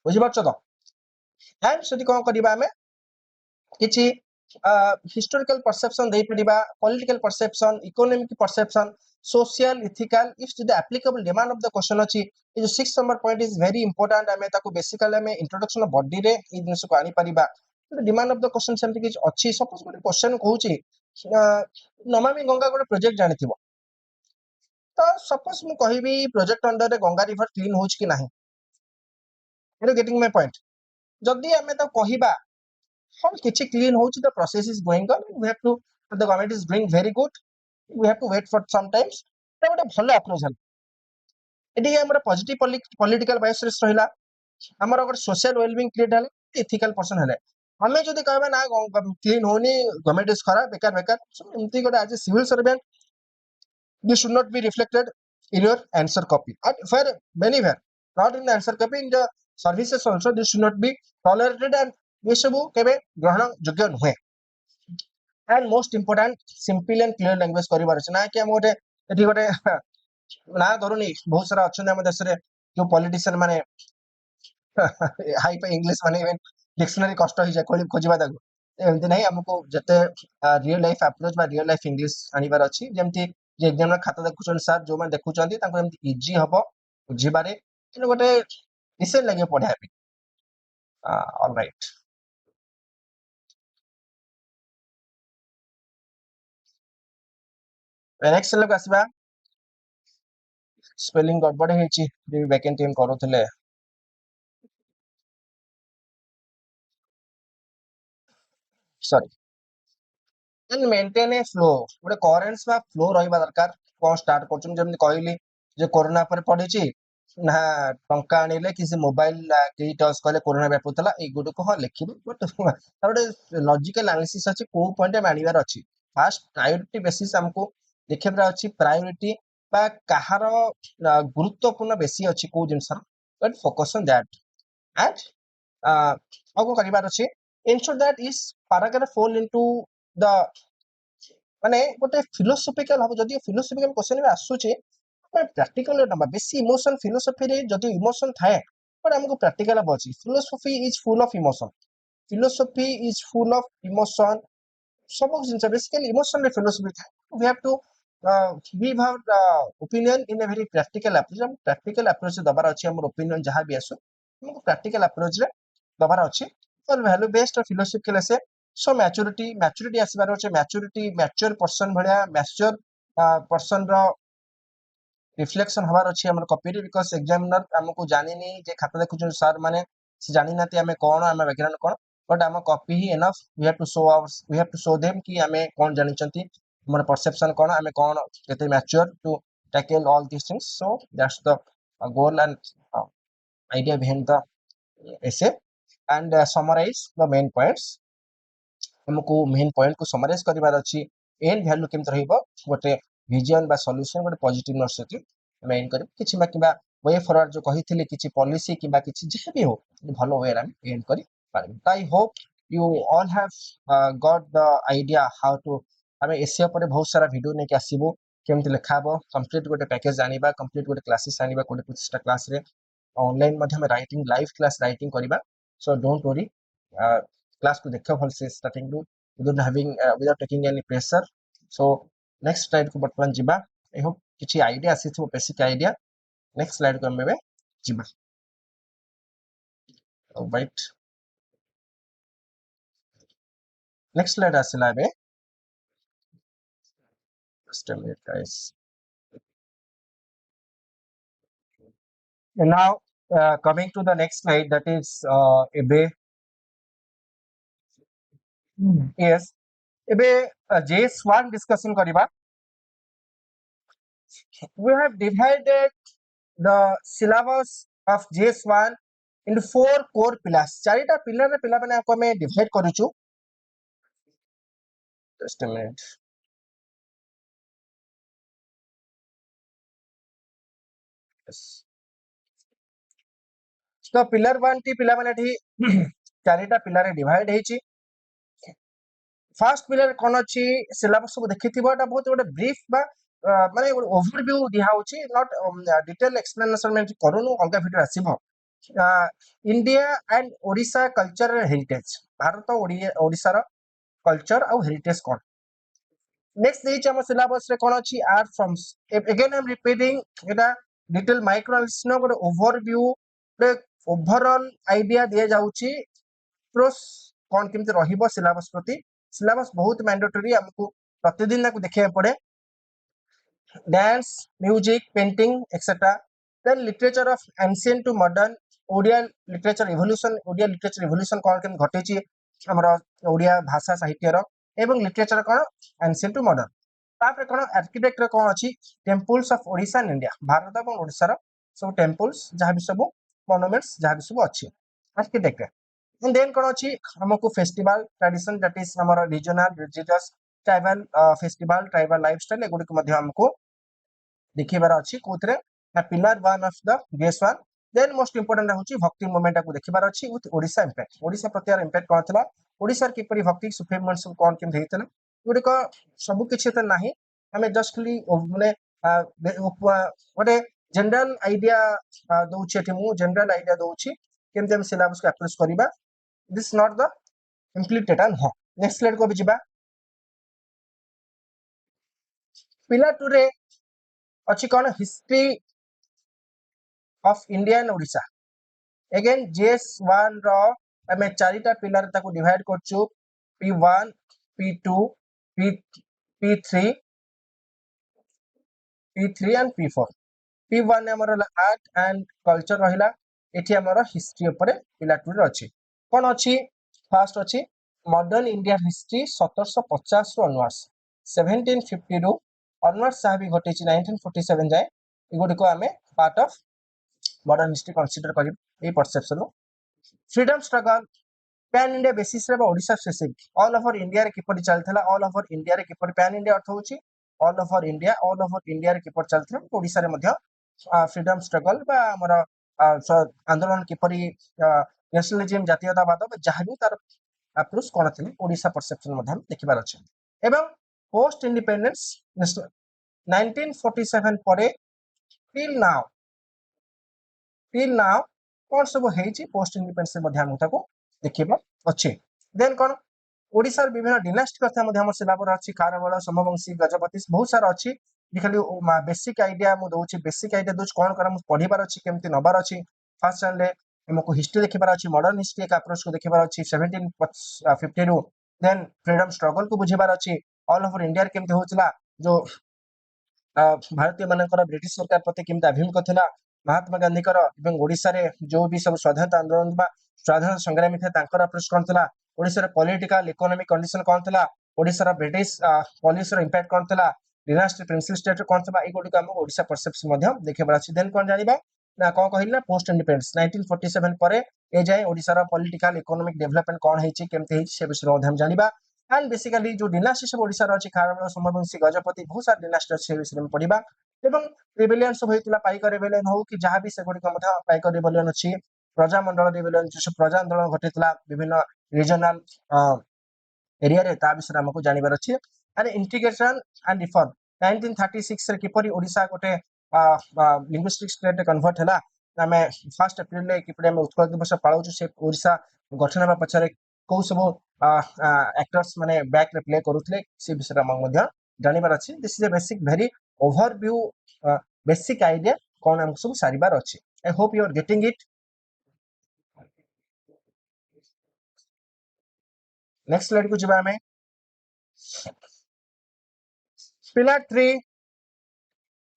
ବୁଝିପାରୁଛ ତ ଆଣ୍ଡ ସେଠି କଣ କରିବା ଆମେ କିଛି ହିଷ୍ଟୋରିକାଲ ପରସେପସନ ଦେଇପାରିବା political perception economic perception social ethical if to the applicable demand of the question ଅଛି ଏ ଯୋଉ 6 number point is very important ଆମେ ତାକୁ ବେସିକାଲି ଆମେ introduction of body ରେ এই ଜିନିଷକୁ ଆଣି ପାରିବା demand of the question ସେମିତି କିଛି ଅଛି ସପୋଜ ଗୋଟେ କ୍ୱେଶ୍ଚନ କହୁଛି ନମାମି ଗଙ୍ଗା ଗୋଟେ ପ୍ରୋଜେକ୍ଟ ଜାଣିଥିବ ତ ସପୋଜ ମୁଁ କହିବି ପ୍ରୋଜେକ୍ଟ ଅଣ୍ଡରରେ ଗଙ୍ଗା ରିଭର କ୍ଲିନ ହଉଛି କି ନାହିଁ you getting my point ଯଦି ଆମେ ତାକୁ କହିବା ହଁ କିଛି କ୍ଲିନ ହଉଛି the process is going on we have to the government is doing very good we have to wait for some times এটা ଗୋଟେ ଭଲ ଆପ୍ରୋଚ ହେଲା ଏଠି ଆମର ପଜିଟିଭ ପଲିଟିକାଲ ବାୟସରେସ ରହିଲା ଆମର ଗୋଟେ ସୋସିଆଲ ୱେଲବିଂ କ୍ରିଏଟ ହେଲା ଇଥିକାଲ ପର୍ସନ ହେଲେ ଆମେ ଯଦି କହିବା ନା କ୍ଲିନ ହଉନି ଗଭର୍ଣ୍ଣମେଣ୍ଟ ଇଜ ଖରାପ ବେକାର ବେକାର ଏମିତି ଗୋଟେ ଆଜି civil servant this should not be reflected in your answer copy and for many where not in the answer copy in the services also this should not be tolerated and ये सब केबे ग्रहण योग्य नुहे and most important simple and clear language କରିବାର ଅଛି ନା କି ଆମେ ଗୋଟେ ଏଠି ଗୋଟେ ନା ଧରୁନି ବହୁତ ସାରା ଅଛନ୍ତି ଆମ ଦେଶରେ ଯୋଉ ପଲିଟିସିଆନ ମାନେ ହାଇ ଫାଇ ଇଂଲିଶ ମାନେ ଡିକ୍ସନାରୀ କଷ୍ଟ ହେଇଯାଏ ଖୋଜିବା ତାକୁ ଏମିତି ନାହିଁ ଆମକୁ ଯେତେ ରିଅଲ ଲାଇଫ ଆପ୍ରୋଚ ବା ରିଅଲ ଲାଇଫ ଇଂଲିଶ ଆଣିବାର ଅଛି ଯେମିତି ଯେ ଏକ୍ସାମ ଖାତା ଦେଖୁଛନ୍ତି ସାର୍ ଯୋଉମାନେ ଦେଖୁଛନ୍ତି ତାଙ୍କୁ ଏମିତି ଇଜି ହବ ବୁଝିବାରେ ଗୋଟେ ରିସେଣ୍ଟ ଲାଗିବ ପଢିବା ପାଇଁ ଅଲରାଇଟ ନେକ୍ସଟ ସେଲକୁ ଆସିବା ସ୍ପେଲିଂ ଗଡବଡ ହେଇଛି ବ୍ୟାକେଣ୍ଡ ଟିମ୍ କରୁଥିଲେ ସରି and maintain a flow ଗୋଟେ କରେନ୍ସ ବା ଫ୍ଲୋ ରହିବା ଦରକାର କଣ ଷ୍ଟାର୍ଟ କରୁଛନ୍ତି ଯେମିତି କହିଲି ଯେ କୋରୋନା ପରେ ପଡିଛି ନା ଟଙ୍କା ଆଣିଲେ କିଛି ମୋବାଇଲ କେହି ଟଚ୍ କଲେ କୋରୋନା ବ୍ୟାପୁଥିଲା ଏଇଗୁଡିକୁ ହଁ ଲେଖିବୁ ବଟ୍ ତାର ଗୋଟେ ଲଜିକାଲ ଆନାଲିସିସ୍ ଅଛି କୋଉ ପଏଣ୍ଟ ଆମେ ଆଣିବାର ଅଛି ଫାର୍ଷ୍ଟ ପ୍ରାୟୋରିଟି ବେସିସ୍ ଆମକୁ ଦେଖିବାର ଅଛି ପ୍ରାୟୋରିଟି ବା କାହାର ଗୁରୁତ୍ୱପୂର୍ଣ୍ଣ ବେଶୀ ଅଛି କୋଉ ଜିନିଷର but focus on that and ଆଉ କଣ କରିବାର ଅଛି ensure that is paragraph fall into the ମାନେ ଗୋଟେ ଫିଲୋସଫିକାଲ ହବ ଯଦି ଫିଲୋସଫିକାଲ କ୍ୱେଶ୍ଚନ ବି ଆସୁଛି ପ୍ରାକ୍ଟିକାଲ ନବା ବେଶୀ ଇମୋସନ ଫିଲୋସଫିରେ ଯଦି ଇମୋସନ ଥାଏ ବଟ୍ ଆମକୁ ପ୍ରାକ୍ଟିକାଲ ହବ ଅଛି philosophy is full of emotion philosophy is full of emotion ସବୁ ଜିନିଷ ବେସିକାଲି ଇମୋସନରେ ଫିଲୋସଫି ଥାଏ we have to give our opinion in a very practical approach ଆମ ପ୍ରାକ୍ଟିକାଲ ଆପ୍ରୋଚ ଦବାର ଅଛି ଆମର ଓପିନିଅନ ଯାହା ବି ଆସୁ ଆମକୁ ପ୍ରାକ୍ଟିକାଲ ଆପ୍ରୋଚରେ ଦବାର ଅଛି ଭ୍ୟାଲୁ ବେସ୍ଡ ଫିଲୋସଫିକାଲ ଆସେ ସୋ ମ୍ୟାଚୁରିଟି ଆସିବାର ଅଛି ମ୍ୟାଚୁର ପର୍ସନ ଭଳିଆ ମ୍ୟାଚୁର ପର୍ସନ ର ରିଫ୍ଲେକ୍ସନ ହବାର ଅଛି ଆମର କପିରେ ବିକଜ ଏକ୍ସାମିନର ଆମକୁ ଜାଣିନି ଯେ ଖାତା ଦେଖୁଛନ୍ତି ସାର୍ ମାନେ ସେ ଜାଣିନାହାନ୍ତି ଆମେ କଣ ଆମ ବ୍ୟାକଗ୍ରାଉଣ୍ଡ କଣ ବଟ୍ ଆମ କପି ହିଁ enough we have to show them କି ଆମେ କଣ ଜାଣିଛନ୍ତି ଆମର ପରସେପସନ କଣ ଆମେ କଣ କେତେ mature to tackle all these things so that's the goal and idea behind the essay and summarize the main points ଆମକୁ ମେନ୍ ପଏଣ୍ଟକୁ ସମରାଇଜ କରିବାର ଅଛି ଏଣ୍ଡ ଭ୍ୟାଲୁ କେମିତି ରହିବ ଗୋଟେ ଭିଜନ ବା ସଲ୍ୟୁସନ ଗୋଟେ ପଜିଟିଭ ନୋଟ ସହିତ ଆମେ ଏଣ୍ଡ କରିବୁ କିଛି ବା କିମ୍ବା ୱେ ଫରୱାର୍ଡ ଯୋଉ କହିଥିଲି କିଛି ପଲିସି କିମ୍ବା କିଛି ଯାହା ବି ହଉ ଭଲ ୱେରେ ଆମେ ଏଣ୍ଡ କରିପାରିବୁ ତ I hope you all have got the idea how to ଆମେ ଏସିଆ ଉପରେ ବହୁତ ସାରା ଭିଡିଓ ନେଇକି ଆସିବୁ କେମିତି ଲେଖା ହବ କମ୍ପ୍ଲିଟ ଗୋଟେ ପ୍ୟାକେଜ ଆଣିବା କମ୍ପ୍ଲିଟ ଗୋଟେ କ୍ଲାसेସ୍ ଆଣିବା 20-25ଟା କ୍ଲାସରେ ଅନଲାଇନ ମଧ୍ୟ ଆମେ ରାଇଟିଂ ଲାଇଭ କ୍ଲାସ ରାଇଟିଂ କରିବା ସୋ ଡୋଣ୍ଟ ୱରି क्लास को देखो भल से starting to without having without taking any pressure so next slide को बर्तमान जिबा आई होप किछि आईडिया आसीथो बेसिक आईडिया नेक्स्ट स्लाइड को हम जिबा राइट नेक्स्ट स्लाइड आसिला बे just a minute guys and now coming to the next slide that is ebe yes ebe JS1 discussion kariba we have divided the syllabus of JS1 into 4 core pillars चारिटा pillar रे पिला माने को हमें divide करूछु just a minute yes तो pillar 1 टी पिला माने ठी चारिटा पिलर डिवाइड हेची फर्स्ट पिलर कोन अछि सिलेबस सब देखिथिबो एटा बहुत गोटे ब्रीफ बा माने ओवरव्यू दिया होची नॉट डिटेल एक्सप्लेनेशन में करूनु अलगा वीडियो आसीबो India and Odisha culture heritage Bharat Odisha रो कल्चर और हेरिटेज कोन नेक्स्ट देइछ हम सिलेबस रे कोन अछि art forms again I am repeating एटा डिटेल माइक्रो एनालिसिस नो गोटे ओवरव्यू रे ओवरऑल आईडिया दिया जाउची प्रोस कोन केमते रहिबो सिलेबस प्रति सिलेबस बहुत मैंडेटरी हमको प्रतिदिन ना देखिए पड़े dance, music, painting, etc. Then literature of ancient to modern, Odia literature evolution कौन केम घटेची हमरा ओडिया भाषा साहित्य रो एवं लिटरेचर कोन एंशिएंट टू मॉडर्न तापर कोन आर्किटेक्चर कोन अछि temples of Odisha and India Bharat और ओडिशा रो सब टेंपल्स जहां भी सब मॉन्यूमेंट्स जहां भी सब अछि आर्किटेक्चर एंड देन कोन अछि हमको फेस्टिवल ट्रेडिशन दैट इज हमर regional religious tribal festival tribal lifestyle एगुडी को मध्ये हमको देखिबार अछि कोथरे pillar 1 of the base 1 then most important रहउची भक्ति मूवमेंट को देखिबार अछि विथ ओडिशा इंपैक्ट ओडिशा प्रत्यार इंपैक्ट कोन थला ओडिशा के परि भक्ति सुफेमन्स कोन केम हेतला गुडी को सब किछि त नाही हमें जस्टली माने गोटे जनरल आईडिया दउछि एठी मु जनरल आईडिया दउछि केमते हम सिलेबस को अप्रोच करिबा this not the complete data हो नेक्स्ट स्लाइड को भी जिबा पिलर 2 रे अछि कोन history of India and Odisha again जेएस1 रो हमें चारिटा पिलर ताको divide करछु P1 P2 P P3 P3 and P4 P1 ने हमर आर्ट एंड कल्चर रहिला एठी हमर हिस्ट्री ऊपर पिलर 2 रे अछि कोन अछि फर्स्ट अछि मॉडर्न इंडियन हिस्ट्री 1750 रो अनवर्स 1750 रो अनवर्स साहब घटे 1947 जाए एगोडी को हमें part of modern history consider करी ए perception freedom struggle pan India basis रे Odisha specific all over India रे किपरि चलथला ऑल ओवर इंडिया रे किपरि पैन इंडिया अर्थ होची ऑल ओवर इंडिया रे किपरि चलथला ओडिशा रे मध्य फ्रीडम स्ट्रगल बा हमर आंदोलन किपरि नेशनलिज्म जातीयतावाद जहां भी तार अप्रोच कोन थिले ओडिशा परसेप्शन मध्य देखिबार अछि एवं पोस्ट इंडिपेंडेंस 1947 परे टिल नाउ कोन सब हेची पोस्ट इंडिपेंडेंस मध्य हम ताको देखिबा अछि देन कोन ओडिसा रे विभिन्न डिनास्टी कथा मध्य हम सिलेबस अछि खारबळ समवंशी गजपति बहुत सारा अछि खाली बेसिक आईडिया मु दोछि बेसिक आईडिया दोछ कोन करम पढिबार अछि केमति नबार अछि फर्स्ट चैनल रे हमको हिस्ट्री देखिबार अछि मॉडर्न हिस्ट्री का अप्रोच को देखिबार अछि 1750 रो देन फ्रीडम स्ट्रगल को बुझिबार अछि ऑल ओवर इंडिया रे केमति होचला जो भारतीय मानकर ब्रिटिश सरकार प्रति केमति अभिमुख थिला महात्मा गांधी कर एवं ओडिसा रे जो भी सब स्वाधीनता आंदोलन बा स्वाधीनता संग्रामी थे तांकर अप्रोच कोन थिला ओडिसा रे पॉलिटिकल इकोनॉमिक कंडीशन कोन थिला ओडिसा रे ब्रिटिश पॉलिसी रे इंपैक्ट कोन थिला डिनास्टी प्रिंसिपल स्टेट कोन थिबा ए गोडी हम ओडिसा परसेप्शन मध्य देखिबार अछि देन कोन जानिबा ना कोन कहिला पोस्ट इंडिपेंडेंस 1947 परे ए जाय ओडिसा रा पॉलिटिकल इकोनॉमिक डेवलपमेंट कोन हेछि केमते हेछि से विषय मध्य हम जानिबा एंड बेसिकली जो डिनास्टी सब ओडिसा रा अछि खारबळ समवंशी गजपति बहुत सारा डिनास्टी से विषय में पढिबा एवं रिबेलियन सब होइतिला पाइकर रिबेलियन हो कि जहां भी से गोडी को मध्य पाइकर रिबेलियन अछि प्रजा मंडल रिबेलियन जो प्रजा आंदोलन घटितला विभिन्न रीजनल एरिया रे ता विषय हमको जानिबार अछि अरे इंटीग्रेशन एंड रिफॉर्म 1936 रे किपरि ओडिसा गोटे लिंग्विस्टिक स्टेट कन्वर्ट हला हमें फर्स्ट अप्रैल ले किपरि हम उत्कल दिवस पाळौ से ओडिसा गठन बा पछरे को सब एक्टर्स माने बैक रे प्ले करूथले से विषय हम मध्य जानिबार अछि this is a basic very overview basic idea कोन हम सब सारिबार अछि I hope you are getting it next slide को जिबा हमें pillar 3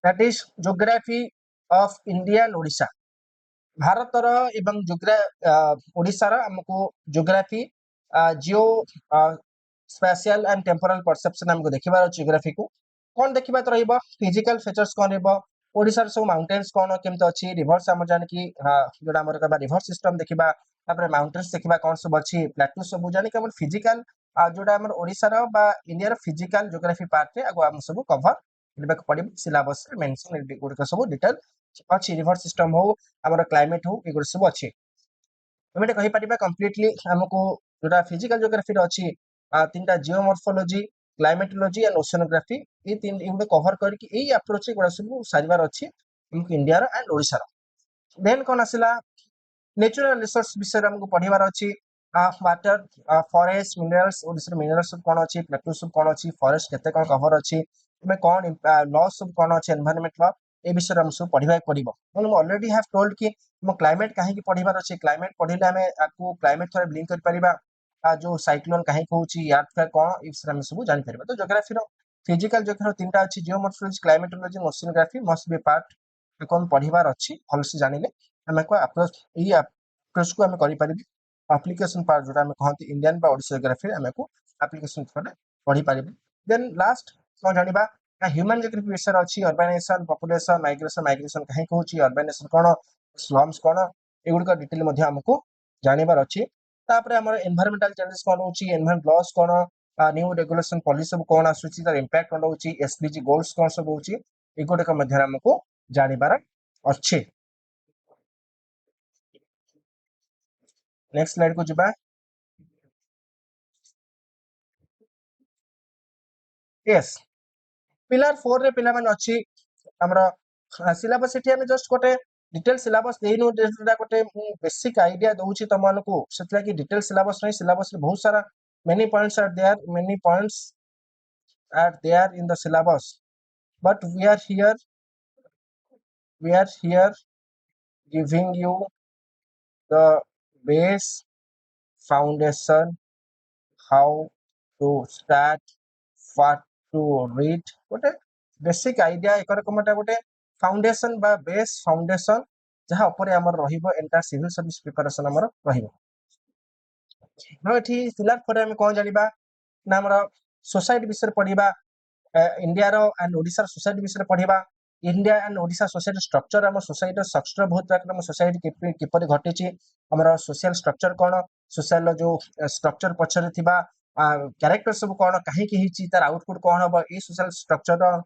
that is geography of India and Odisha Bharat रो एवं ओडिशा रो हमको geography geo spatial and temporal perception हमको देखिबार ज्योग्राफी को कोन देखिबा त रहइबो फिजिकल फीचर्स कोन रहइबो ओडिसा रो माउंटेन्स कोन केमते अछि रिवर्स हम जानि कि जोडा हमर का रिवर सिस्टम देखिबा तापर माउंटेन्स देखिबा कोन सब अछि प्लेटू सब जानि कि हमर फिजिकल जोडा हमर ओडिसा रो बा इंडिया रो फिजिकल ज्योग्राफी पार्ट रे आगो हम सब कवर पढ़ाक पड़ो सिलेबस मेंशन गुड़िक सब डिटेल अच्छी रिवर सिस्टम हो आम क्लाइमेट हो ये सब अच्छी आम ये कहीपर कम्प्लीटली आमको जोटा फिजिकल जियोग्राफी अच्छी तीन टा जियोमॉर्फोलॉजी क्लाइमेटोलॉजी एंड ओशियोनोग्राफी ये तीन ये कवर करके अप्रोच गुड़ा सब सारिवार अच्छी आमको इंडिया एंड ओडिशा देन कौन आसला नेचुरल रिसोर्स विषय हमको पढ़ार अच्छी water forest minerals Odisha minerals सब कौन अच्छी प्लेटो सब कौन अच्छी फॉरेस्ट केते कौन कवर अच्छी कौन लॉ सब कौन अच्छी एनवायरनमेंट लॉ ए विषय हम सब पढ़ा पड़ो ऑलरेडी हैव टोल्ड कि क्लाइमेट कहीं पढ़ार अच्छे क्लाइमेट पढ़ले आम आपको क्लाइमेट थोड़ा लिंक कर जो साइक्लोन कहीं होती कौन ये सब जापर तो जोग्राफी फिजिकल जोग्राफी तीन टा अच्छी geomorphology climatology ओशियोनोग्राफी must be part कौन पढ़ार अच्छी भलसे जानिले आम अप्रोच ये अप्रोच को आम कर एप्लिकेशन पार्ट जो कहते इंडियन ओडिशा जियोग्राफी आम को एप्लिकेशन थ्रू पढ़ी पार देन लास्ट कौन जाना ह्यूमन जियोग्राफी विषय अच्छी अर्बानाइजेशन पॉपुलेशन माइग्रेशन माइग्रेशन कहीं होची अर्बानाइजेशन कौन स्लम्स कौन एगुड़िक डिटेल आमको जानवर अच्छी तापर आम एनवायरमेंटल चेंजेस कौन होची एनवायरमेंट लॉस कौन न्यू रेगुलेशन पॉलिसी सब कौन आसूची तार इंपैक्ट कौन होची एसडीजी गोल्स कौन सब होची एगुड़िक आमको जानवर अच्छे नेक्स्ट स्लाइड को जिबा यस पिलर 4 रे पिला माने अछि हमर सिलेबस एठी हम जस्ट गोटे डिटेल सिलेबस देइनु जेटा गोटे बेसिक आइडिया दउछि तमनको सेतला कि डिटेल सिलेबस नै सिलेबस रे बहुत सारा many points are there many points are there in the syllabus but we are here giving you the base foundation how to start what to read गोटे basic idea एक रकमटा गोटे foundation बा base foundation जहाँ ऊपर आमर रहिबो entire civil service preparation आमर रहिबो हम एठी फिलहाल पर हम कौन जानिबा ना हमर सोसाइटी विषय पढ़िबा इंडिया रो एंड ओडिशा सोसाइटी विषय पढ़िबा India and Odisha society structure हम सोसाइटी स्ट्रक्चर बहुत प्रकार हम सोसाइटी किपर घटिछि हमर सोशल स्ट्रक्चर कौन सोशल जो स्ट्रक्चर पछरे थिबा कैरेक्टर सब कौन कहीं कि तार आउटपुट कौन हम ये सोशल स्ट्रक्चर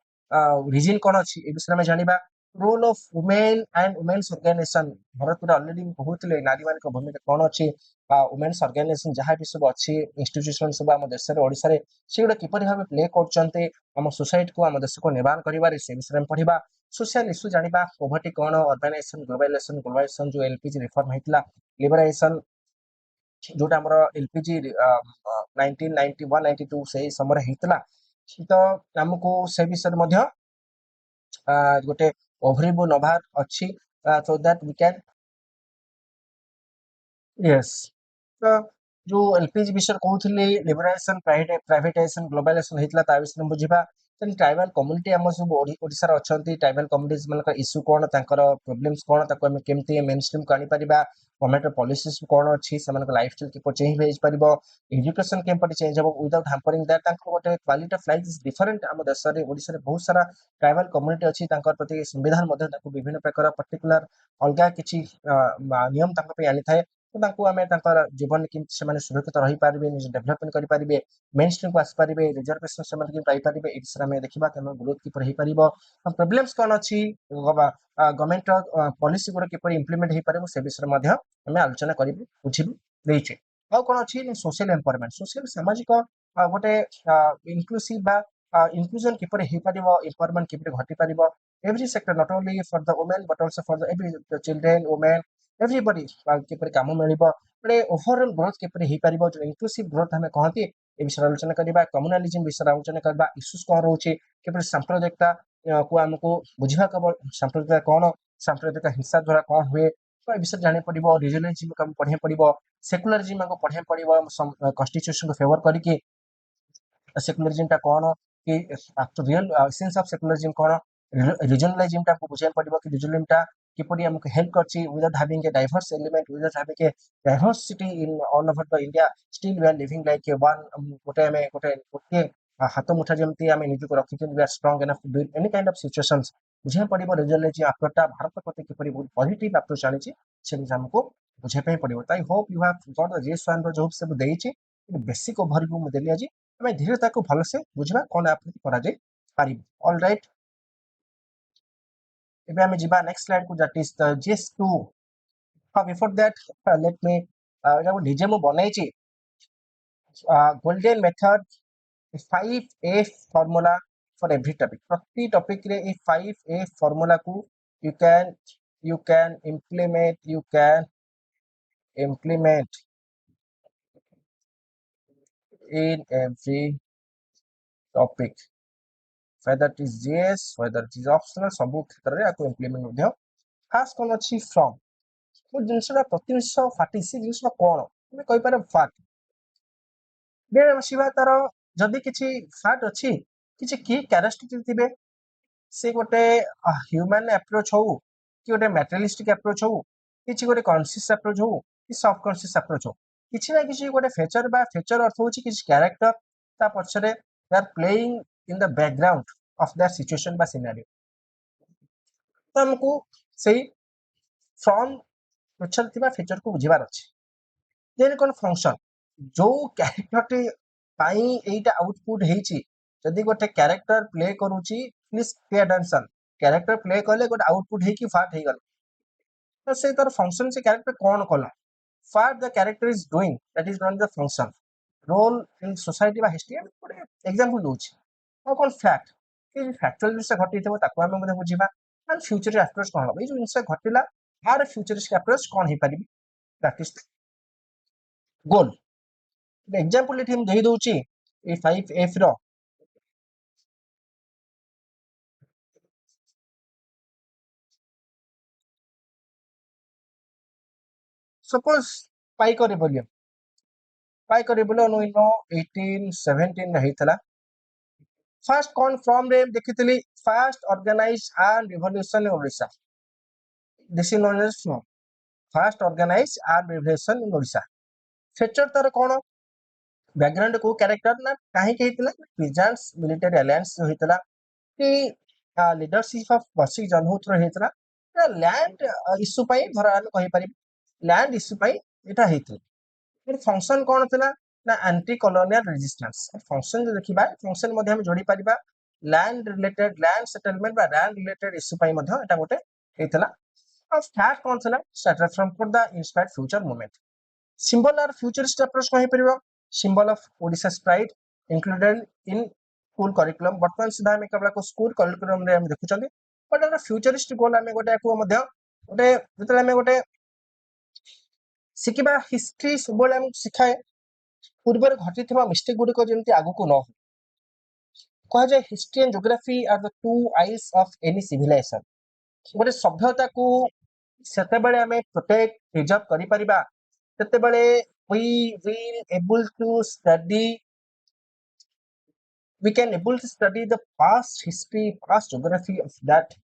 रिजन कौन अच्छी ए विषय में जानिबा role of women and women's organisation Bharat में ऑलरेडी बहुत नारी मान भूमिका कौन अच्छी वुमेन्स ऑर्गेनाइजेशन जहाँ भी सब अच्छी इंस्टीट्यूशन सब आम देश में ओडिशा रे सेगुड़ा किपरि भाबे प्ले करछन्ते आम सोसाइटी को आम देश को निर्माण करिबारे से विषय में पढ़िबा सोशल इश्यू जानिबा पॉवर्टी कौन अर्बानाइजेशन ग्लोबलाइजेशन जो एलपीजी रिफॉर्म हेतला लिबराइजेशन जोटा हमर एलपीजी 1991 92 से समय हेतला तो हमको से विषय मध्य गोटे ओवरव्यू नभार अच्छी so that we can yes तो जो एलपीजी विषय कहूली लिबराइजेशन प्राइवेटाइजेशन ग्लोबलाइजेशन हेतला ता विषय बुझिबा तेन ट्राइबल कम्युनिटी हम सब ओडिशा रे अछंती ट्राइबल कम्युनिटीज मान इश्यू कौन तांकर प्रॉब्लम्स कौन ताको हम केमती मेन स्ट्रीम को आनी परिबा गवर्नमेंट पॉलिसीज कौन अच्छी से लाइफस्टाइल किपर चेंज हो पार एजुकेशन केमपर चेंज हम विदाउट हैम्परिंग दैट गोटे quality of life is different आम देश में ओडिशा रे बहुत सारा ट्राइबल कम्युनिटी अच्छी प्रति संविधान विभिन्न प्रकार पर्टिकुलर अलग किसी नियम आनी थाए तो आम जीवन के सुरक्षित रही पारे निज डेभलपमेंट करेंगे मेन स्ट्रीम को आसपारे रिजर्वेशन से पाइपर ये विषय में देखा कि ग्रोथ किपर हो पार प्रोब्लेम्स कौन अच्छी गवर्नमेंट पॉलिसी गुड़ा किपर इम्प्लीमेंट हो पारे से विषय में आम आलोचना कर बुझे आउ कौन अच्छी सोशल एम्पावरमेंट सोशल सामाजिक गोटे इनक्लूसिव इनक्लूजन किपर हो पार एम्पावरमेंट किपर घटी पार every sector not only for the women but also for the every children women everybody किपर काम मिल गोटे ओवरऑल ग्रोथ किपर हो पार जो इनक्लूसिव ग्रोथ हमें कहती ए विषय आलोचना करवा कम्युनालिज्म विषय आलोचना करवा इश्यूज कौन रोचे किपर सांप्रदायिकता को आमको बुझा सांप्रदायिकता कौन सांप्रदायिक हिंसा द्वारा कौन हुए तो ए विषय जाना पड़ो रिजनलिज्म को पढ़ा पड़ो सेकुलरिज्म को पढ़ा पड़ो कन्स्टिट्यूशन को फेवर करके सेकुलरिज्म टा कौन कि रियल एसेंस ऑफ सेकुलरिज्म कौन रिजनलिज्म टा को बुझा पड़ो कि रिजनलिज्म टा किपरि हमको हेल्प करछि without having a diverse element without having a diversity in all over the India still we are living like a one गोटे में गोटे हाथ मुठा जमती आम निज को रखी we are strong enough to do any kind of situations बुझा पड़ो रिजनलिज्म अप्रोचटा भारत प्रति किपरि बहुत पॉजिटिव अप्रोच आनी से हमको बुझाई पड़ो आई hope you have got the GS one जो सब देइछि बेसिक ओवरव्यू मु देली आज आम धीरे ताको भलसे बुझवा कौन आप करा जाय पारिबो ऑल राइट ଏବେ ଆମେ ଯିବା ନେକ୍ସଟ ସ୍ଲାଇଡ କୁ that is the GS2 before that let me ଏଟାକୁ ନିଜେ ମୁଁ ବନେଇଛି golden method 5F formula for every topic प्रति टॉपिक रे ए 5F formula को you can implement in every topic whether it is GS whether it is optional सब क्षेत्र रे आको implement ମଧ୍ୟ खास कोन अछि from वो जिनसटा प्रति जिनस फाटी से जिनसटा कोन हम कहि पारे फाट बे शिवा तार जदी किछि फाट अछि किछि की कैरेक्टरिस्टिक थिबे से गोटे ह्यूमन अप्रोच हो कि गोटे मैटेरियलिस्टिक अप्रोच हो किछि गोटे कॉन्शियस अप्रोच हो कि सब कॉन्शियस अप्रोच हो किछि ना किछि गोटे फीचर अर्थ होछि किछि कैरेक्टर ता पछरे they are playing in the background of that situation बा सिनेरियो तो हमको सही फ्रॉम पछर थिबा फीचर को बुझिबार अछि देन कोन फंक्शन जो कैरेक्टर पाई एटा आउटपुट हेछि जदि गोटे कैरेक्टर प्ले करूची please pay attention character play करले गोटे आउटपुट हे कि फाट हे गल तो से तर फंक्शन से कैरेक्टर कोन कला फाट the character is doing that is not the function role in society बा हिस्ट्री गोटे एग्जांपल दोछि और कोन फैक्ट कि फैक्चुअल से घटी थबो ताको हम मधे बुझिबा एंड फ्यूचर अप्रोच कोन हो ए जो इनसे घटिला आर फ्यूचरिस्टिक अप्रोच कोन हे परिबी दैट इज गोल एग्जांपल एठी हम देहि दोछि ए 5F रो सपोज पाई करे बोलियो नो इन 1817 हेतला फर्स्ट कौन फ्रॉम रे देखितली first organise arm revolution in Odisha this is known as from first organise arm revolution in Odisha feature तार कोन बैकग्राउंड को कैरेक्टर ना काहे के हेतला प्रेजेंट्स मिलिटरी अलायंस जो हेतला कि लीडरशिप ऑफ बसिक जनहुत्र हेतला लैंड इश्यू पई धरा हम कहि पारि लैंड इश्यू पई एटा हेतला फिर फंक्शन कौन थिला ना एंटी कॉलोनियल रेजिस्टेंस फंक्शन जो देखिबा फंक्शन मध्ये हम जोड़ी परिबा लैंड रिलेटेड लैंड सेटलमेंट बा लैंड रिलेटेड इश्यू पई मध्ये एटा गोटे हेतला और स्टार्ट कौन थिला started from for the inspired future moment symbol और फ्यूचरिस्ट अप्रोच कहि परिबो symbol of Odisha pride included in school curriculum वर्तमान सुधा हम केवल को स्कूल करिकुलम रे हम देखुचंदी बट अगर फ्यूचरिस्ट गोल हम गोटे को मध्ये गोटे जतले हम गोटे सिकिबा हिस्ट्री सबले हम सिखाए पूर्व घटी मिस्टेक गुड़िक जमी आग को न कह जाए history and geography are the two eyes of any civilisation गोटे सभ्यता को सेते बेले हमें प्रोटेक्ट प्रिजर्व करि परिबा सेते बेले we will able to study we can able to study the past history past geography of that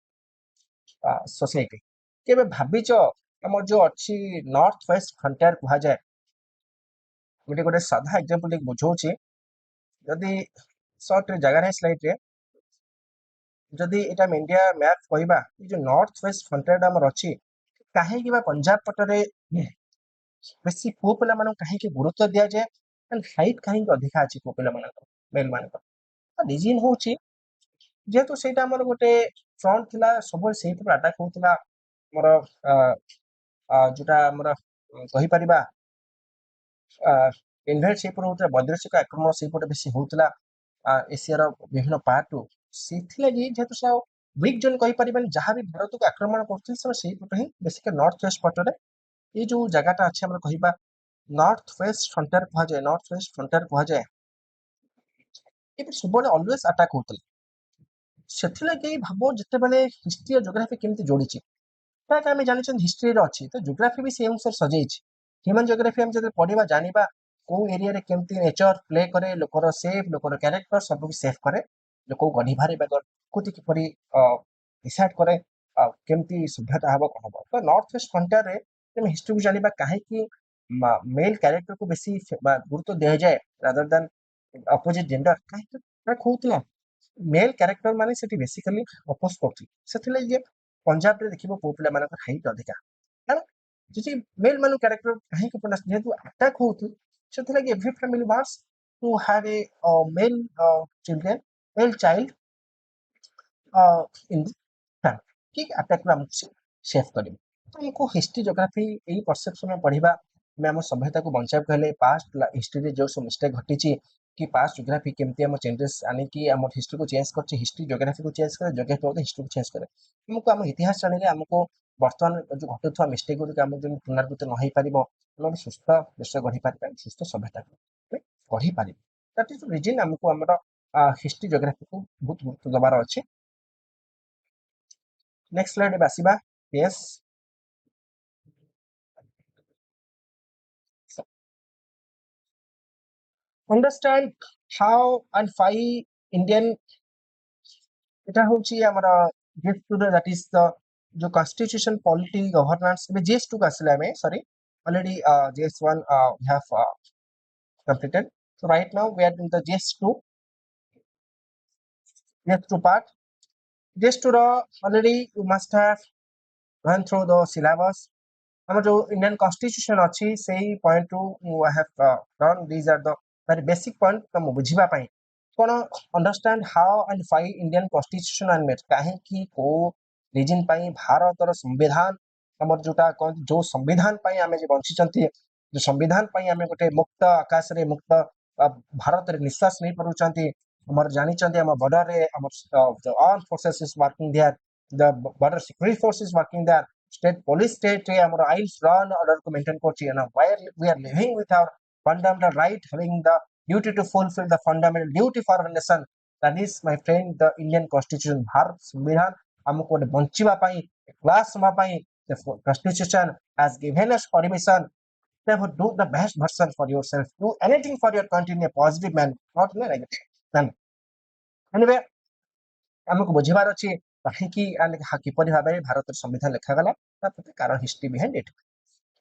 society केबे भाबिचो हमर जो अछि नॉर्थ वेस्ट फ्रंटियर कहा जाए गोटे गोटे साधा एग्जांपल एक बुझौछि जदि शॉर्ट रे जगह है स्लाइड रे जदि एटा इंडिया मैप कहबा जो नॉर्थ वेस्ट फ्रंटियर हमर अछि काहे कि बा पंजाब पटरे बेसी पो पिला मानन काहे कि गुरुत्व दिया जाए एंड हाइट काहे कि अधिका अछि पो पिला मानन मेल मानन रीजन होछि जेहेतु सेटा हमर गोटे फ्रंट थिला सब सेही पर अटैक होतिला मोर जोटा हमर कहि परिबा इन्वेट से पर होता वैदेशिक आक्रमण से पर बेसी होतला एशिया विभिन्न पार्ट से लगी जेहेतु से वीक जोन कहि परिबन जहां भी भारत को आक्रमण करथि से पट ही बेसिक नॉर्थ वेस्ट पटरे ये जो जगहटा अच्छे हम कहिबा नॉर्थ वेस्ट फ्रंटियर कहा जाए नॉर्थ वेस्ट फ्रंटियर कहा जाए ये सब ऑलवेज अटैक होतला सेथि लगी भाबो जते बेले हिस्ट्री और ज्योग्राफी केमति जोड़ीची ताकि हम जानि हिस्ट्री रो अछि तो ज्योग्राफी भी सेम सर सजेइछि ह्यूमन ज्योग्राफी हम जते पढिबा जानिबा को एरिया रे केमति नेचर प्ले करे लोकर सेफ लोकर कैरेक्टर सब भी सेफ करे लोक गढी भारी बेगर कोति कि परि डिसाइड करे केमति सभ्यता हबो कोन हबो तो नॉर्थ वेस्ट फ्रंटियर रे हम हिस्ट्री को जानिबा काहे कि मेल कैरेक्टर को बेसी गुरुत्व दिया जाए रादर देन अपोजिट जेंडर काहे कि खोतला मेल कैरेक्टर माने सेठी बेसिकली अपोज करथि सेथि ले जे पंजाब रे देखिबो पॉपुलर मानक हाइट अधिका है जी मेल मानु कैरेक्टर काहे कि पना जेतु अटैक होथि सेथि ले every family wants to have a male children male child in the family कि अटैक ରୁ ଆମକୁ सेफ करिवो तो हमको हिस्ट्री ज्योग्राफी एई परसेप्शन में पढ़िबा मैं हम सभ्यता को बचाइब कहले पास्ट हिस्ट्री रे जो सब मिस्टेक घटिची कि पास्ट ज्योग्राफी केमती हम चेंजेस आने की हम हिस्ट्री को चेंज करछि हिस्ट्री ज्योग्राफी को चेंज करे ज्योग्राफी को हिस्ट्री को चेंज करे हमको हम इतिहास जानिले हमको वर्तमान जो घटुथवा मिस्टेक गुडी हम जो पुनरावृत्ति न होई परिबो हम सुस्थ देश गढ़ी पारिबा सुस्थ सभ्यता गढ़ी पारिबा दैट इज रीजन हमको हमर हिस्ट्री ज्योग्राफी को बहुत गुरुत्व दबार अछि नेक्स्ट स्लाइड पे आसीबा yes understand how and why Indian এটা হচ্ছে আমার GS2 that is the जो constitution polity governance में GS2 का আসলে আমি sorry already GS1 we have completed so right now we are in the GS2 part GS2 already you must have run through the syllabus আমার जो Indian constitution अच्छी सेही point to I have done these are the very basic point तुम बुझिबा पई कोन understand how and why Indian constitution and मेट काहे की को रीजन पई भारतर संविधान हमर जोटा जो संविधान पई हमें जे बंची चंती जो संविधान पई हमें गोटे मुक्त आकाश रे मुक्त भारत रे निश्वास नहीं परुचंती हमर जानि चंती हम बॉर्डर रे हमर the arm forces is working there the border security force is working there state police state our eyes run order to maintain kochi and where we are living with our fundamental right having the duty to fulfill the fundamental duty for our nation that is my friend the Indian constitution bharat samvidhan हमको बंचिबा पाई class समा पाई the constitution has given us permission therefore do the best version for yourself do anything for your country in a positive manner not in a negative manner anyway हमको बुझिबार अछि काहेकि किपरि भाबे भारत संविधान लिखा गला तापर कारण हिस्ट्री बिहाइंड इट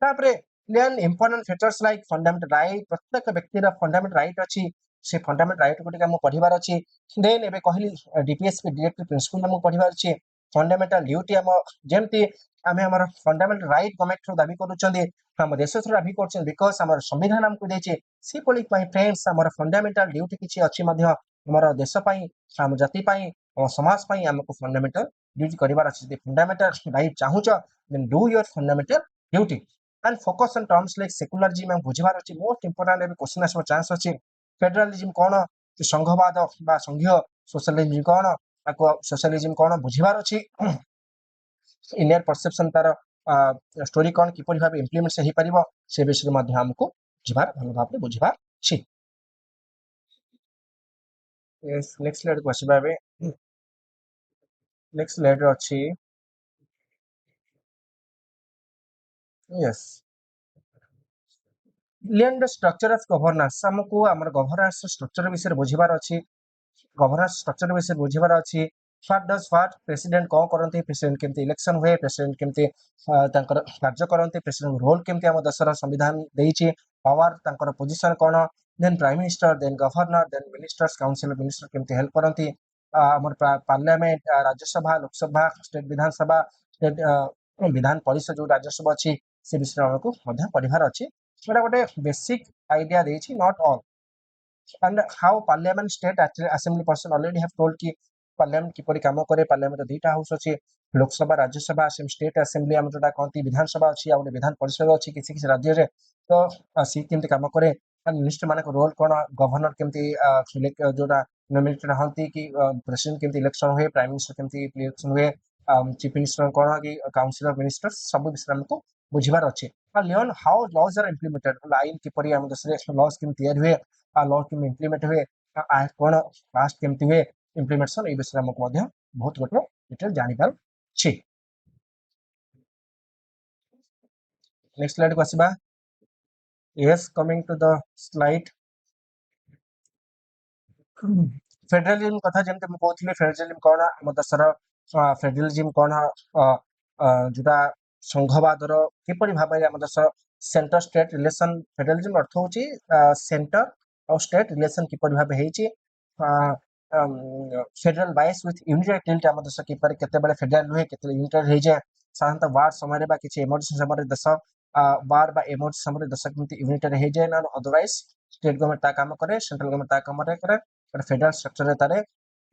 तापरे लेन important features like fundamental right प्रत्येक व्यक्ति रा फंडामेंटल राइट अछि से फंडामेंटल राइट को हम पढिबार अछि देन एबे कहली डीपीएस के डायरेक्टिव प्रिंसिपल हम पढिबार अछि फंडामेंटल ड्यूटी हम जेमति आमे हमर फंडामेंटल राइट गवर्नमेंट रो दाबी करूचंदी हम देश रो दाबी करछन बिकॉज़ हमर संविधान हमको देछि सी पॉलिक माय फ्रेंड्स हमर फंडामेंटल ड्यूटी किछि अछि मध्य हमर देश पई हम जाति पई और समाज पई हमको फंडामेंटल ड्यूटी करिबार अछि फंडामेंटल राइट चाहूच then do your fundamental duty and focus on terms like secularism and बुझिबार अछि मोस्ट इंपोर्टेंट एबे क्वेश्चन आसो चांस अछि फेडरलिज्म कोन संघवाद बा संघीय सोशलिज्म कोन ताको सोशलिज्म कोन बुझिबार अछि इंडियन परसेप्शन तार स्टोरी कोन किपरि भाबे इंप्लीमेंट से ही परिबो से विषय मध्ये हमको बुझिबार भलो भाबे बुझिबार छी यस नेक्स्ट स्लाइड को आसीबा बे नेक्स्ट स्लाइड अछि yes Learn the structure of governance हमको हमर गवर्नेंस स्ट्रक्चर विषय बुझिबार अछि गवर्नेंस स्ट्रक्चर विषय बुझिबार अछि व्हाट डज व्हाट प्रेसिडेंट को करंती प्रेसिडेंट केमती इलेक्शन हुए प्रेसिडेंट केमती तांकर कार्य करंती प्रेसिडेंट रोल केमती हम देशर संविधान देइछि पावर तांकर पोजीशन कोन then prime minister then governor then ministers council minister केमती हेल्प करंती हमर parliament Rajya Sabha Lok Sabha state Vidhan Sabha state Vidhan Parishad जो राज्यसभा अछि से विषय हमको मध्य पढिबार अछि सेटा गोटे बेसिक आइडिया देछि not all and how parliament state assembly person already have told कि parliament किपरि काम करे parliament दुईटा हाउस अछि लोकसभा राज्यसभा स्टेट असेंबली हम जोटा कहती विधानसभा अछि आ विधान परिषद अछि किसी किसी राज्य रे तो सी केमते काम करे मिनिस्टर माने को रोल कोन गवर्नर केमती जोटा नॉमिनेटेड हंती कि प्रेसिडेंट केमती इलेक्शन हुए प्राइम मिनिस्टर केमती इलेक्शन हुए चीफ मिनिस्टर कोन कि काउंसिल ऑफ मिनिस्टर्स सब विषय हमको बुझिबार अछि आ लियन how laws are implemented line किपरि हम देश रे लॉज केम तैयार हुए आ लॉ केम इंप्लीमेंट हुए आ कोन पास्ट केमती हुए इंप्लीमेंटेशन ए विषय हमको मध्य बहुत गोटे डिटेल जानि पार छी नेक्स्ट स्लाइड को आसीबा yes coming to the slide federalism कथा जेमते म कहथिले फेडरलिज्म कोन हम देशर फेडरलिज्म कोन जोटा संघवादर किपरि भाबे हम देश सेंटर स्टेट रिलेशन फेडरलिज्म अर्थ होची सेंटर और स्टेट रिलेशन किपरि भाबे हेची federal bias with unitary tilt हम देश किपरि केते बेले फेडरल हुए केते यूनिटरी हे जाय साधारणतः वार समय रे बा किछि इमरजेंसी समय रे देश वार बा इमरजेंसी समय रे देश किमति यूनिटरी हे जाय ना अदरवाइज स्टेट गवर्नमेंट ता काम करे सेंट्रल गवर्नमेंट ता काम करे फेडरल स्ट्रक्चर रे तारे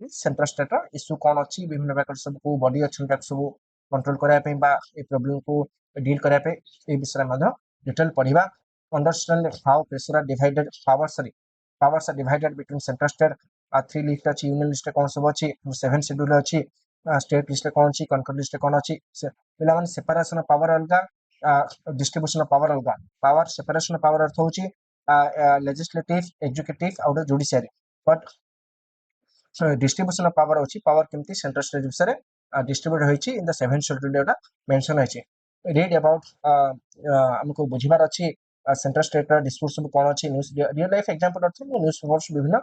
सेंट्रल स्टेट इश्यू कोन अछि विभिन्न प्रकार सब को बॉडी अछि सब कंट्रोल करा पे बा ए प्रॉब्लम को डील करा पे ए विषय में डिटेल पढ़िबा understand how pressure are divided powers are divided between central state 3 list अछि यूनियन लिस्ट कौन सब अछि 7 शेड्यूल अछि स्टेट लिस्ट कौन अछि कंट्रोल लिस्ट कौन अछि पिला माने सेपरेशन ऑफ पावर अलगा डिस्ट्रीब्यूशन ऑफ पावर अलगा पावर सेपरेशन ऑफ पावर अर्थ होची लेजिस्लेटिव एग्जीक्यूटिव और judiciary but distribution of power अछि पावर केमती सेंट्रल स्टेट विषय distribute होईची in the 7 schedule Etah mention होईची read about हमको बुझिबार अछि सेंट्रल स्टेट डिस्प्यूट सब कोन अछि न्यूज रियल लाइफ एग्जांपल अर्थ न्यूज पेपर्स विभिन्न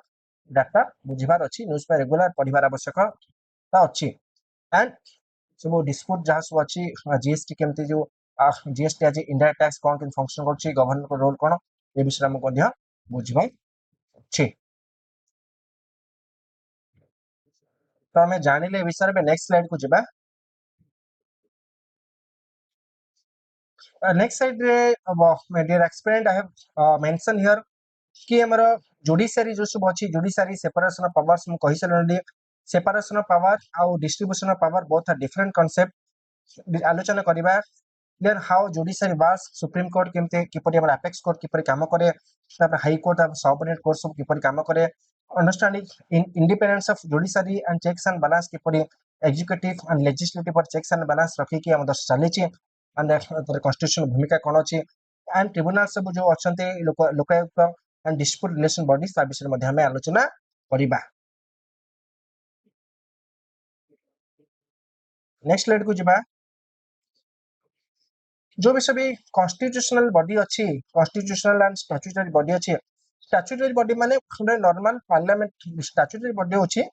डाटा बुझिबार अछि न्यूज पे रेगुलर पढ़िबार आवश्यकता अछि एंड सब डिस्प्यूट जहां सब अछि जीएसटी केमती जो जीएसटी आज इंडायरेक्ट टैक्स कोन के फंक्शन करछि गवर्नमेंट को रोल कोन ए विषय हमको ध्यान बुझिबार अछि तो हमें जानिले ए विषय में नेक्स्ट स्लाइड को जिबा next slide my dear experiment I have mentioned here कि हमर जुडिशियरी जो सब अछि जुडिशियरी सेपरेशन ऑफ पावर्स हम कहि सलनी सेपरेशन ऑफ पावर और distribution of power both are different concept आलोचना करिबा then how judiciary works supreme court केमते किपरि हमर अपेक्स कोर्ट किपरि काम करे तापर हाई कोर्ट और सबऑर्डिनेट कोर्ट सब किपरि काम करे understanding independence of judiciary and checks and balance किपरि एग्जीक्यूटिव एंड लेजिस्लेटिव पर चेक्स एंड बैलेंस रखी कि हम दस चली छी एंड कॉन्स्टिट्यूशन भूमिका कोन अछि एंड ट्रिब्यूनल सब जो अछंते Lokayukta and dispute relation bodies ता विषय में हमें आलोचना करिबा नेक्स्ट स्लाइड को जिबा जो भी सभी कॉन्स्टिट्यूशनल बॉडी अछि कॉन्स्टिट्यूशनल एंड स्टैट्यूटरी बॉडी अछि स्टैट्यूटरी बॉडी माने नॉर्मल पार्लियामेंट स्टैट्यूटरी बॉडी अछि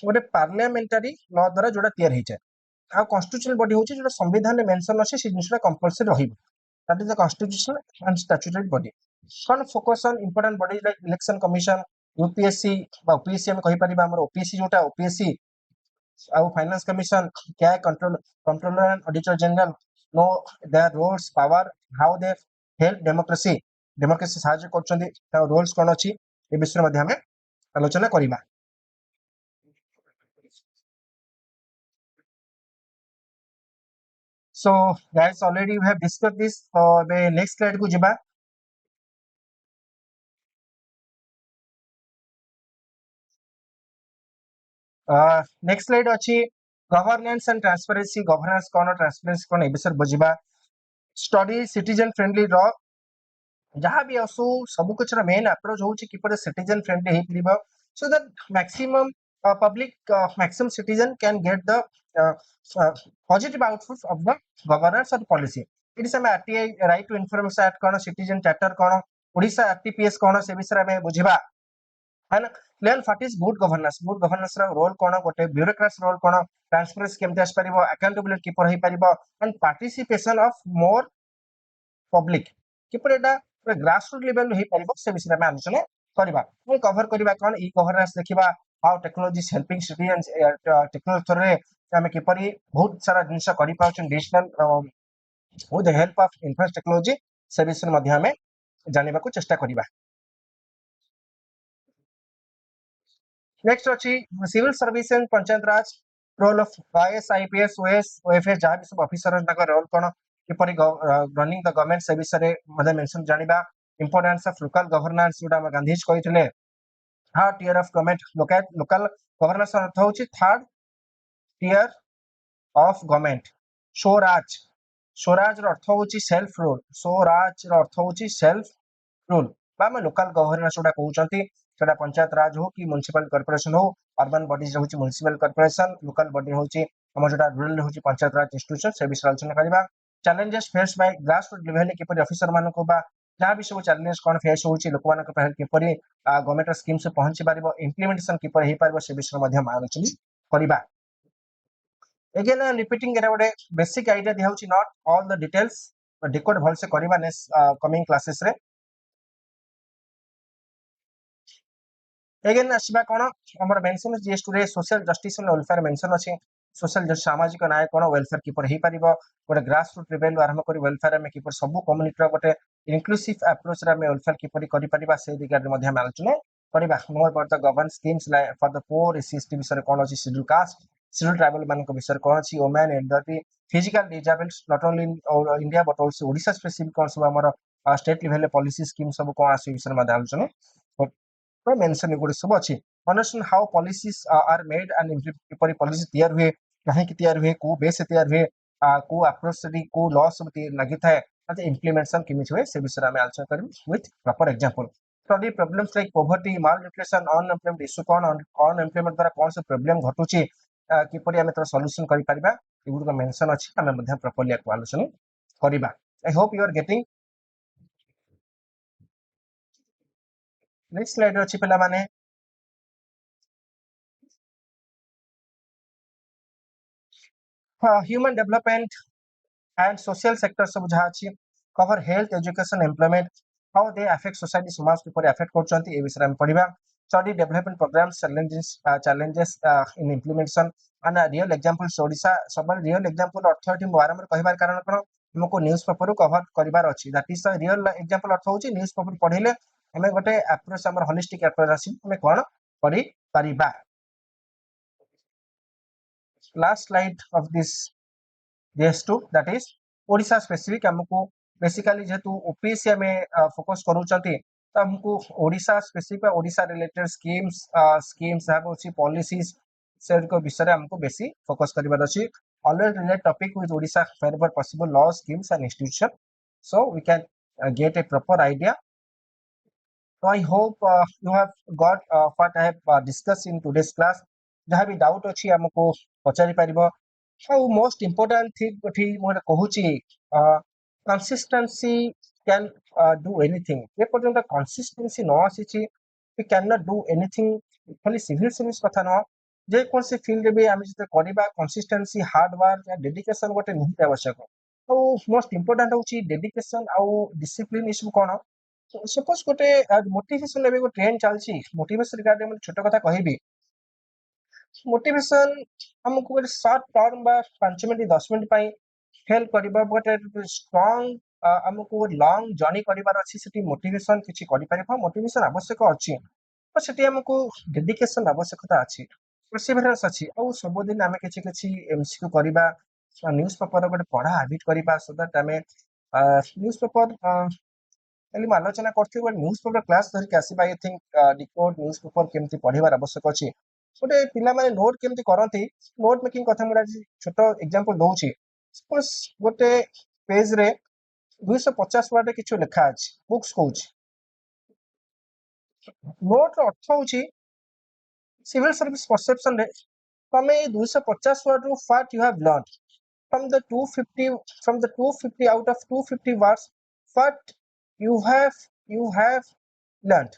गोटे पार्लियामेंटरी लॉ द्वारा जोड़ा तैयार होई जाय आ कॉन्स्टिट्यूशनल बॉडी होछि जोटा संविधान में मेंशन अछि से जिनिसटा कंपलसरी रहिबो that is the constitutional and statutory body सन focus on important bodies like election commission UPSC बा ओपीएससी हम कहि परिबा हमर ओपीएससी जोटा ओपीएससी our finance commission क्या controller and auditor general know their roles power how they help democracy साहाଯ୍य करछन्ती ता roles कोन अछि ए विषय मध्ये हमें आलोचना करिबा so guys already we have discussed this so the next slide को जिबा नेक्स्ट स्लाइड अछि गवर्नेंस एंड ट्रांसपेरेंसी गवर्नेंस कोन ट्रांसपेरेंसी कोन ए विषय बुझिबा स्टडी सिटीजन फ्रेंडली लॉ जहाँ भी असु सब कुछ मेन अप्रोच होची कि पर सिटीजन फ्रेंडली हे परिबा so that maximum maximum citizen can get the positive outputs of the governance and policy it is a RTI right to information act कोन citizen charter कोन ओडिसा आरटीपीएस कोन से विषय में बुझिबा है ना लेन व्हाट इज गुड गवर्नेंस रा रोल कोन गोटे ब्यूरोक्रेट्स रोल कोन ट्रांसपेरेंसी केमते आस परिबो अकाउंटेबिलिटी किपर हे परिबो and participation of more public किपर एटा ग्रास रूट लेवल हे परिबो से विषय में आलोचना करबा हम कवर करबा कोन ई गवर्नेंस देखिबा how technology is helping citizens technology through हमें किपरि बहुत सारा जिनिस करि पाउछन digital with the help of infrastructure technology से विषय में हमें जानिबा को चेष्टा करबा नेक्स्ट अछि civil service and panchayat raj role of IAS IPS OS OFS जहाँ भी सब ऑफिसर रोल कोन किपरि रनिंग द गवर्नमेंट से विषय मध्ये मेंशन जानिबा इंपोर्टेंस ऑफ लोकल गवर्नेंस जोटा गांधीज कहिथिले third tier of government local governance अर्थ होछि third tier of government swaraj swaraj रो अर्थ होछि सेल्फ रूल स्वराज रो अर्थ होछि सेल्फ रूल बा हम लोकल गवर्नेंस जोटा कहउचंती सेटा पंचायत राज हो कि म्युनिसिपल कॉर्पोरेशन हो अर्बन बॉडीज होछि म्युनिसिपल कॉर्पोरेशन लोकल बॉडी होछि हम जोटा रूरल होछि पंचायत राज इंस्टीट्यूशन से विषय आलोचना करबा challenges face by grass root level किपरि ऑफिसर मान को बा जहाँ भी सब चैलेंज कोन फेस होछि लोक मान के किपरि गवर्नमेंट स्कीम से पहुंची पारिबो इंप्लीमेंटेशन किपरि हे पारिबो से विषय मध्ये हम आलोचना करबा again repeating एटा गोटे बेसिक आईडिया दिया होछि not all the details decode भल से करबा नेक्स्ट कमिंग क्लासेस रे again आसबा कोन हमर मेंशन जीएस2 रे social justice and welfare mention अछि सोशल सामाजिक न्याय कोन वेलफेयर किपर हे पारिबो गोटे ग्रास रूट लेवल आरंभ करी वेलफेयर में किपर सब कम्युनिटी रो गोटे इंक्लूसिव अप्रोच रे में वेलफेयर किपर करि परिबा से दिगार मध्ये हम आलोचना करबा more for the govern schemes for the poor SC ST विषय कोन अछि शेड्यूल कास्ट शेड्यूल ट्राइबल मानक विषय कौन अच्छी women elderly physical disabled not only in India but also Odisha specific कौन सब हमर स्टेट लेवल पॉलिसी स्कीम सब कौन आसे विषय में आलोचना मेंशन एगुड़ी सब अच्छी understand how policies are made and किपरि पॉलिसी तैयार हुए कहीं तैयार हुए को बेस तैयार हुए को अप्रोच से को लॉ सब लगी थाए इम्प्लीमेंटेशन केमिति हुए से विषय में आलोचना करिबी with proper example study problems like poverty malnutrition unemployment issue कौन अनएम्प्लॉयमेंट द्वारा कौन सब प्रॉब्लम घटुची किपरि आमे तर सॉल्यूशन करि परिबा एगुड़ी मेंशन अछि आमे मध्ये प्रॉपर्ली आलोचना करिबा I hope you are getting next slide अछि पिला माने human development and social sector सब जहाँ अच्छी cover health education employment how they affect society समाज के ऊपर affect करछंती ए विषय में पढ़िबा study development programs challenges in implementation and real example Odisha सब real example अर्थठी बारंबार कहबार कारण कोन हमको न्यूज़ पेपर कवर करिवार अछि दैट इज रियल एग्जांपल अर्थ होची न्यूज़ पेपर पढिले हमें गोटे अप्रोच हमर होलिस्टिक अप्रोच आसी हमें कोन पढि परिबा last slide of this DS2 that is Odisha specific हमको बेसिकली जेतु ओपीएससी में फोकस करूचंती त हमको Odisha specific Odisha related schemes है होची पॉलिसीज से को विषय हमको बेसी फोकस करिवार अछि always relate topic with Odisha where possible law schemes and institution so we can get a proper idea so I hope you have got what I have discussed in today's class जहाँ भी doubt अछि हमको पचारि परिबो how most important thing Gothi more कहूची consistency can do anything ये पर्यंत consistency न आसीची we cannot do anything खाली civil service कथा न जे कोन से फील्ड भी आमे जते करिबा consistency hard work या dedication गोटे निहित आवश्यक तो मोस्ट इंपोर्टेंट होची डेडिकेशन आउ डिसिप्लिन इस कोन सपोज गोटे मोटिवेशन लेबे को ट्रेंड चलची मोटिवेशन रिगार्डिंग में छोट कथा कहिबी मोटिवेशन हमको गोटे शॉर्ट टर्म बा 5 मिनिट 10 मिनिट पई हेल्प करिबा बट स्ट्रांग हमको लॉन्ग जर्नी करिबार अछि सेठी मोटिवेशन किछि करि परिबा मोटिवेशन आवश्यक अछि पर सेठी हमको डेडिकेशन आवश्यकता अछि परसिवरेंस अछि और सब दिन हमें किछि किछि एमसीक्यू करिबा न्यूज़ पेपर गोटे पढ़ा हैबिट करिबा सो दैट हमें न्यूज़ पेपर खाली आलोचना करथि न्यूज़ पेपर क्लास धरिक आसीबा I think decode newspaper केमति पढ़िबार आवश्यक अछि गोटे पिला माने नोट केमति करंती नोट मेकिंग कथा मुरा छोटो एग्जांपल दउची सपोज गोटे पेज रे 250 वर्ड किछु लिखा अछि बुक्स कहूची नोट रो अर्थ होची सिविल सर्विस परसेप्शन रे तमे 250 वर्ड रो what you have learn from the 250 from the 250 out of 250 words what you have learned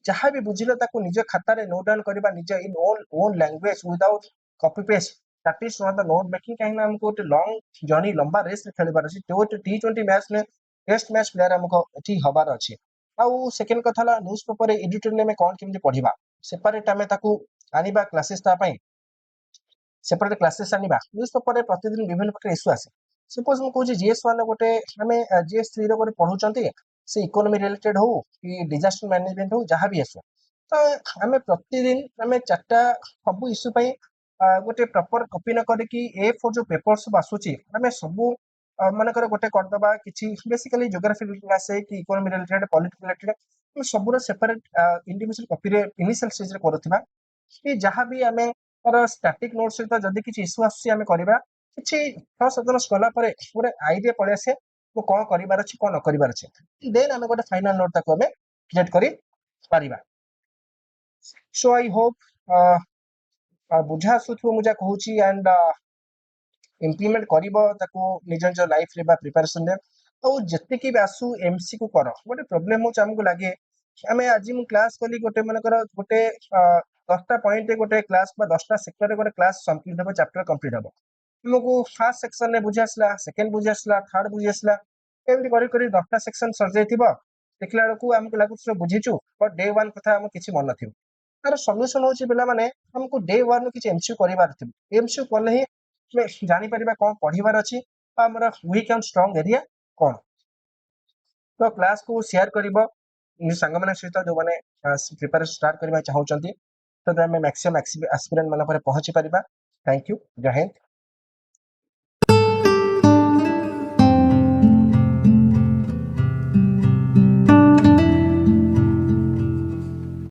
जहाँ भी बुझिल ताको निज खाता रे नोट डाउन करबा निज इन own language without copy paste that is not the note making काहे ना हमको लॉन्ग जर्नी लंबा रेस रे खेलबार अछि तो टी20 मैच में टेस्ट मैच प्लेयर हमको एठी हबार अछि आउ सेकंड कथा ला न्यूज़ पेपर एडिटोरियल में कोन केमति पढिबा सेपरेट हमें ताको आनिबा क्लासेस ता पई सेपरेट क्लासेस आनिबा न्यूज़ पेपर रे प्रतिदिन विभिन्न प्रकार इश्यू आसे सपोज हम कहूची जीएस1 गोटे हमें जीएस3 रे गोटे पढुचंती से इकोनॉमी रिलेटेड हो कि डिजास्टर मैनेजमेंट हो जहाँ भी आसो तो हमें प्रतिदिन हमें चार्टा सब इश्यू पई गोटे प्रॉपर कॉपी न करे कि ए फोर जो पेपर सब आसुची हमें सब मानकर गोटे करदबा किछि बेसिकली ज्योग्राफी रिलेटेड आसे कि इकोनॉमी रिलेटेड पॉलिटिकल रिलेटेड सबरो सेपरेट इंडिविजुअल कॉपी रे इनिशियल स्टेज रे करथिबा कि जहाँ भी हमें तर स्टैटिक नोट सहित जदि किछि इश्यू आसुची हमें करबा किछि 6-7 स्कला परे गोटे आईडिया पड़े आसे वो कौन करिबार अछि कौन न करिबार अछि देन हमें गोटे फाइनल नोट ताको हमें क्रिएट करि परिबा सो आई होप बुझा आसुथो मुजा कहूची एंड इम्प्लीमेंट करिबो ताको निज निज लाइफ रे बा प्रिपरेशन रे और जत्ते की भी आसु एमसीक्यू करो गोटे प्रॉब्लम हो हमको लागे हमें आज मु क्लास कली गोटे मानकर गोटे 10टा पॉइंट रे गोटे क्लास बा 10टा सेक्टर रे गोटे क्लास कंप्लीट हो चैप्टर कंप्लीट हो हमको फर्स्ट सेक्शन रे बुझी आसला सेकंड बुझी आसला थर्ड बुझी आसला एमती करी करी 10टा सेक्शन सर जाइथिबो देखला बेलकू हमको लागुछ बुझीचु बट डे 1 कथा हम किछि मन नथिबो तार सॉल्यूशन होची पिला माने हमको डे 1 किछि एमसीक्यू करिबार थिबो एमसीक्यू करले ही जानी परिबा कोन पढिबार अछि हमरा वीक एंड स्ट्रांग एरिया कोन तो क्लास को शेयर करिबो नि संग माने सहित जो माने प्रिपरेशन स्टार्ट करबा चाहउचंती तो हमें मैक्सिमम एस्पिरेंट माने पर पहुंची परिबा Thank you. Jai Hind.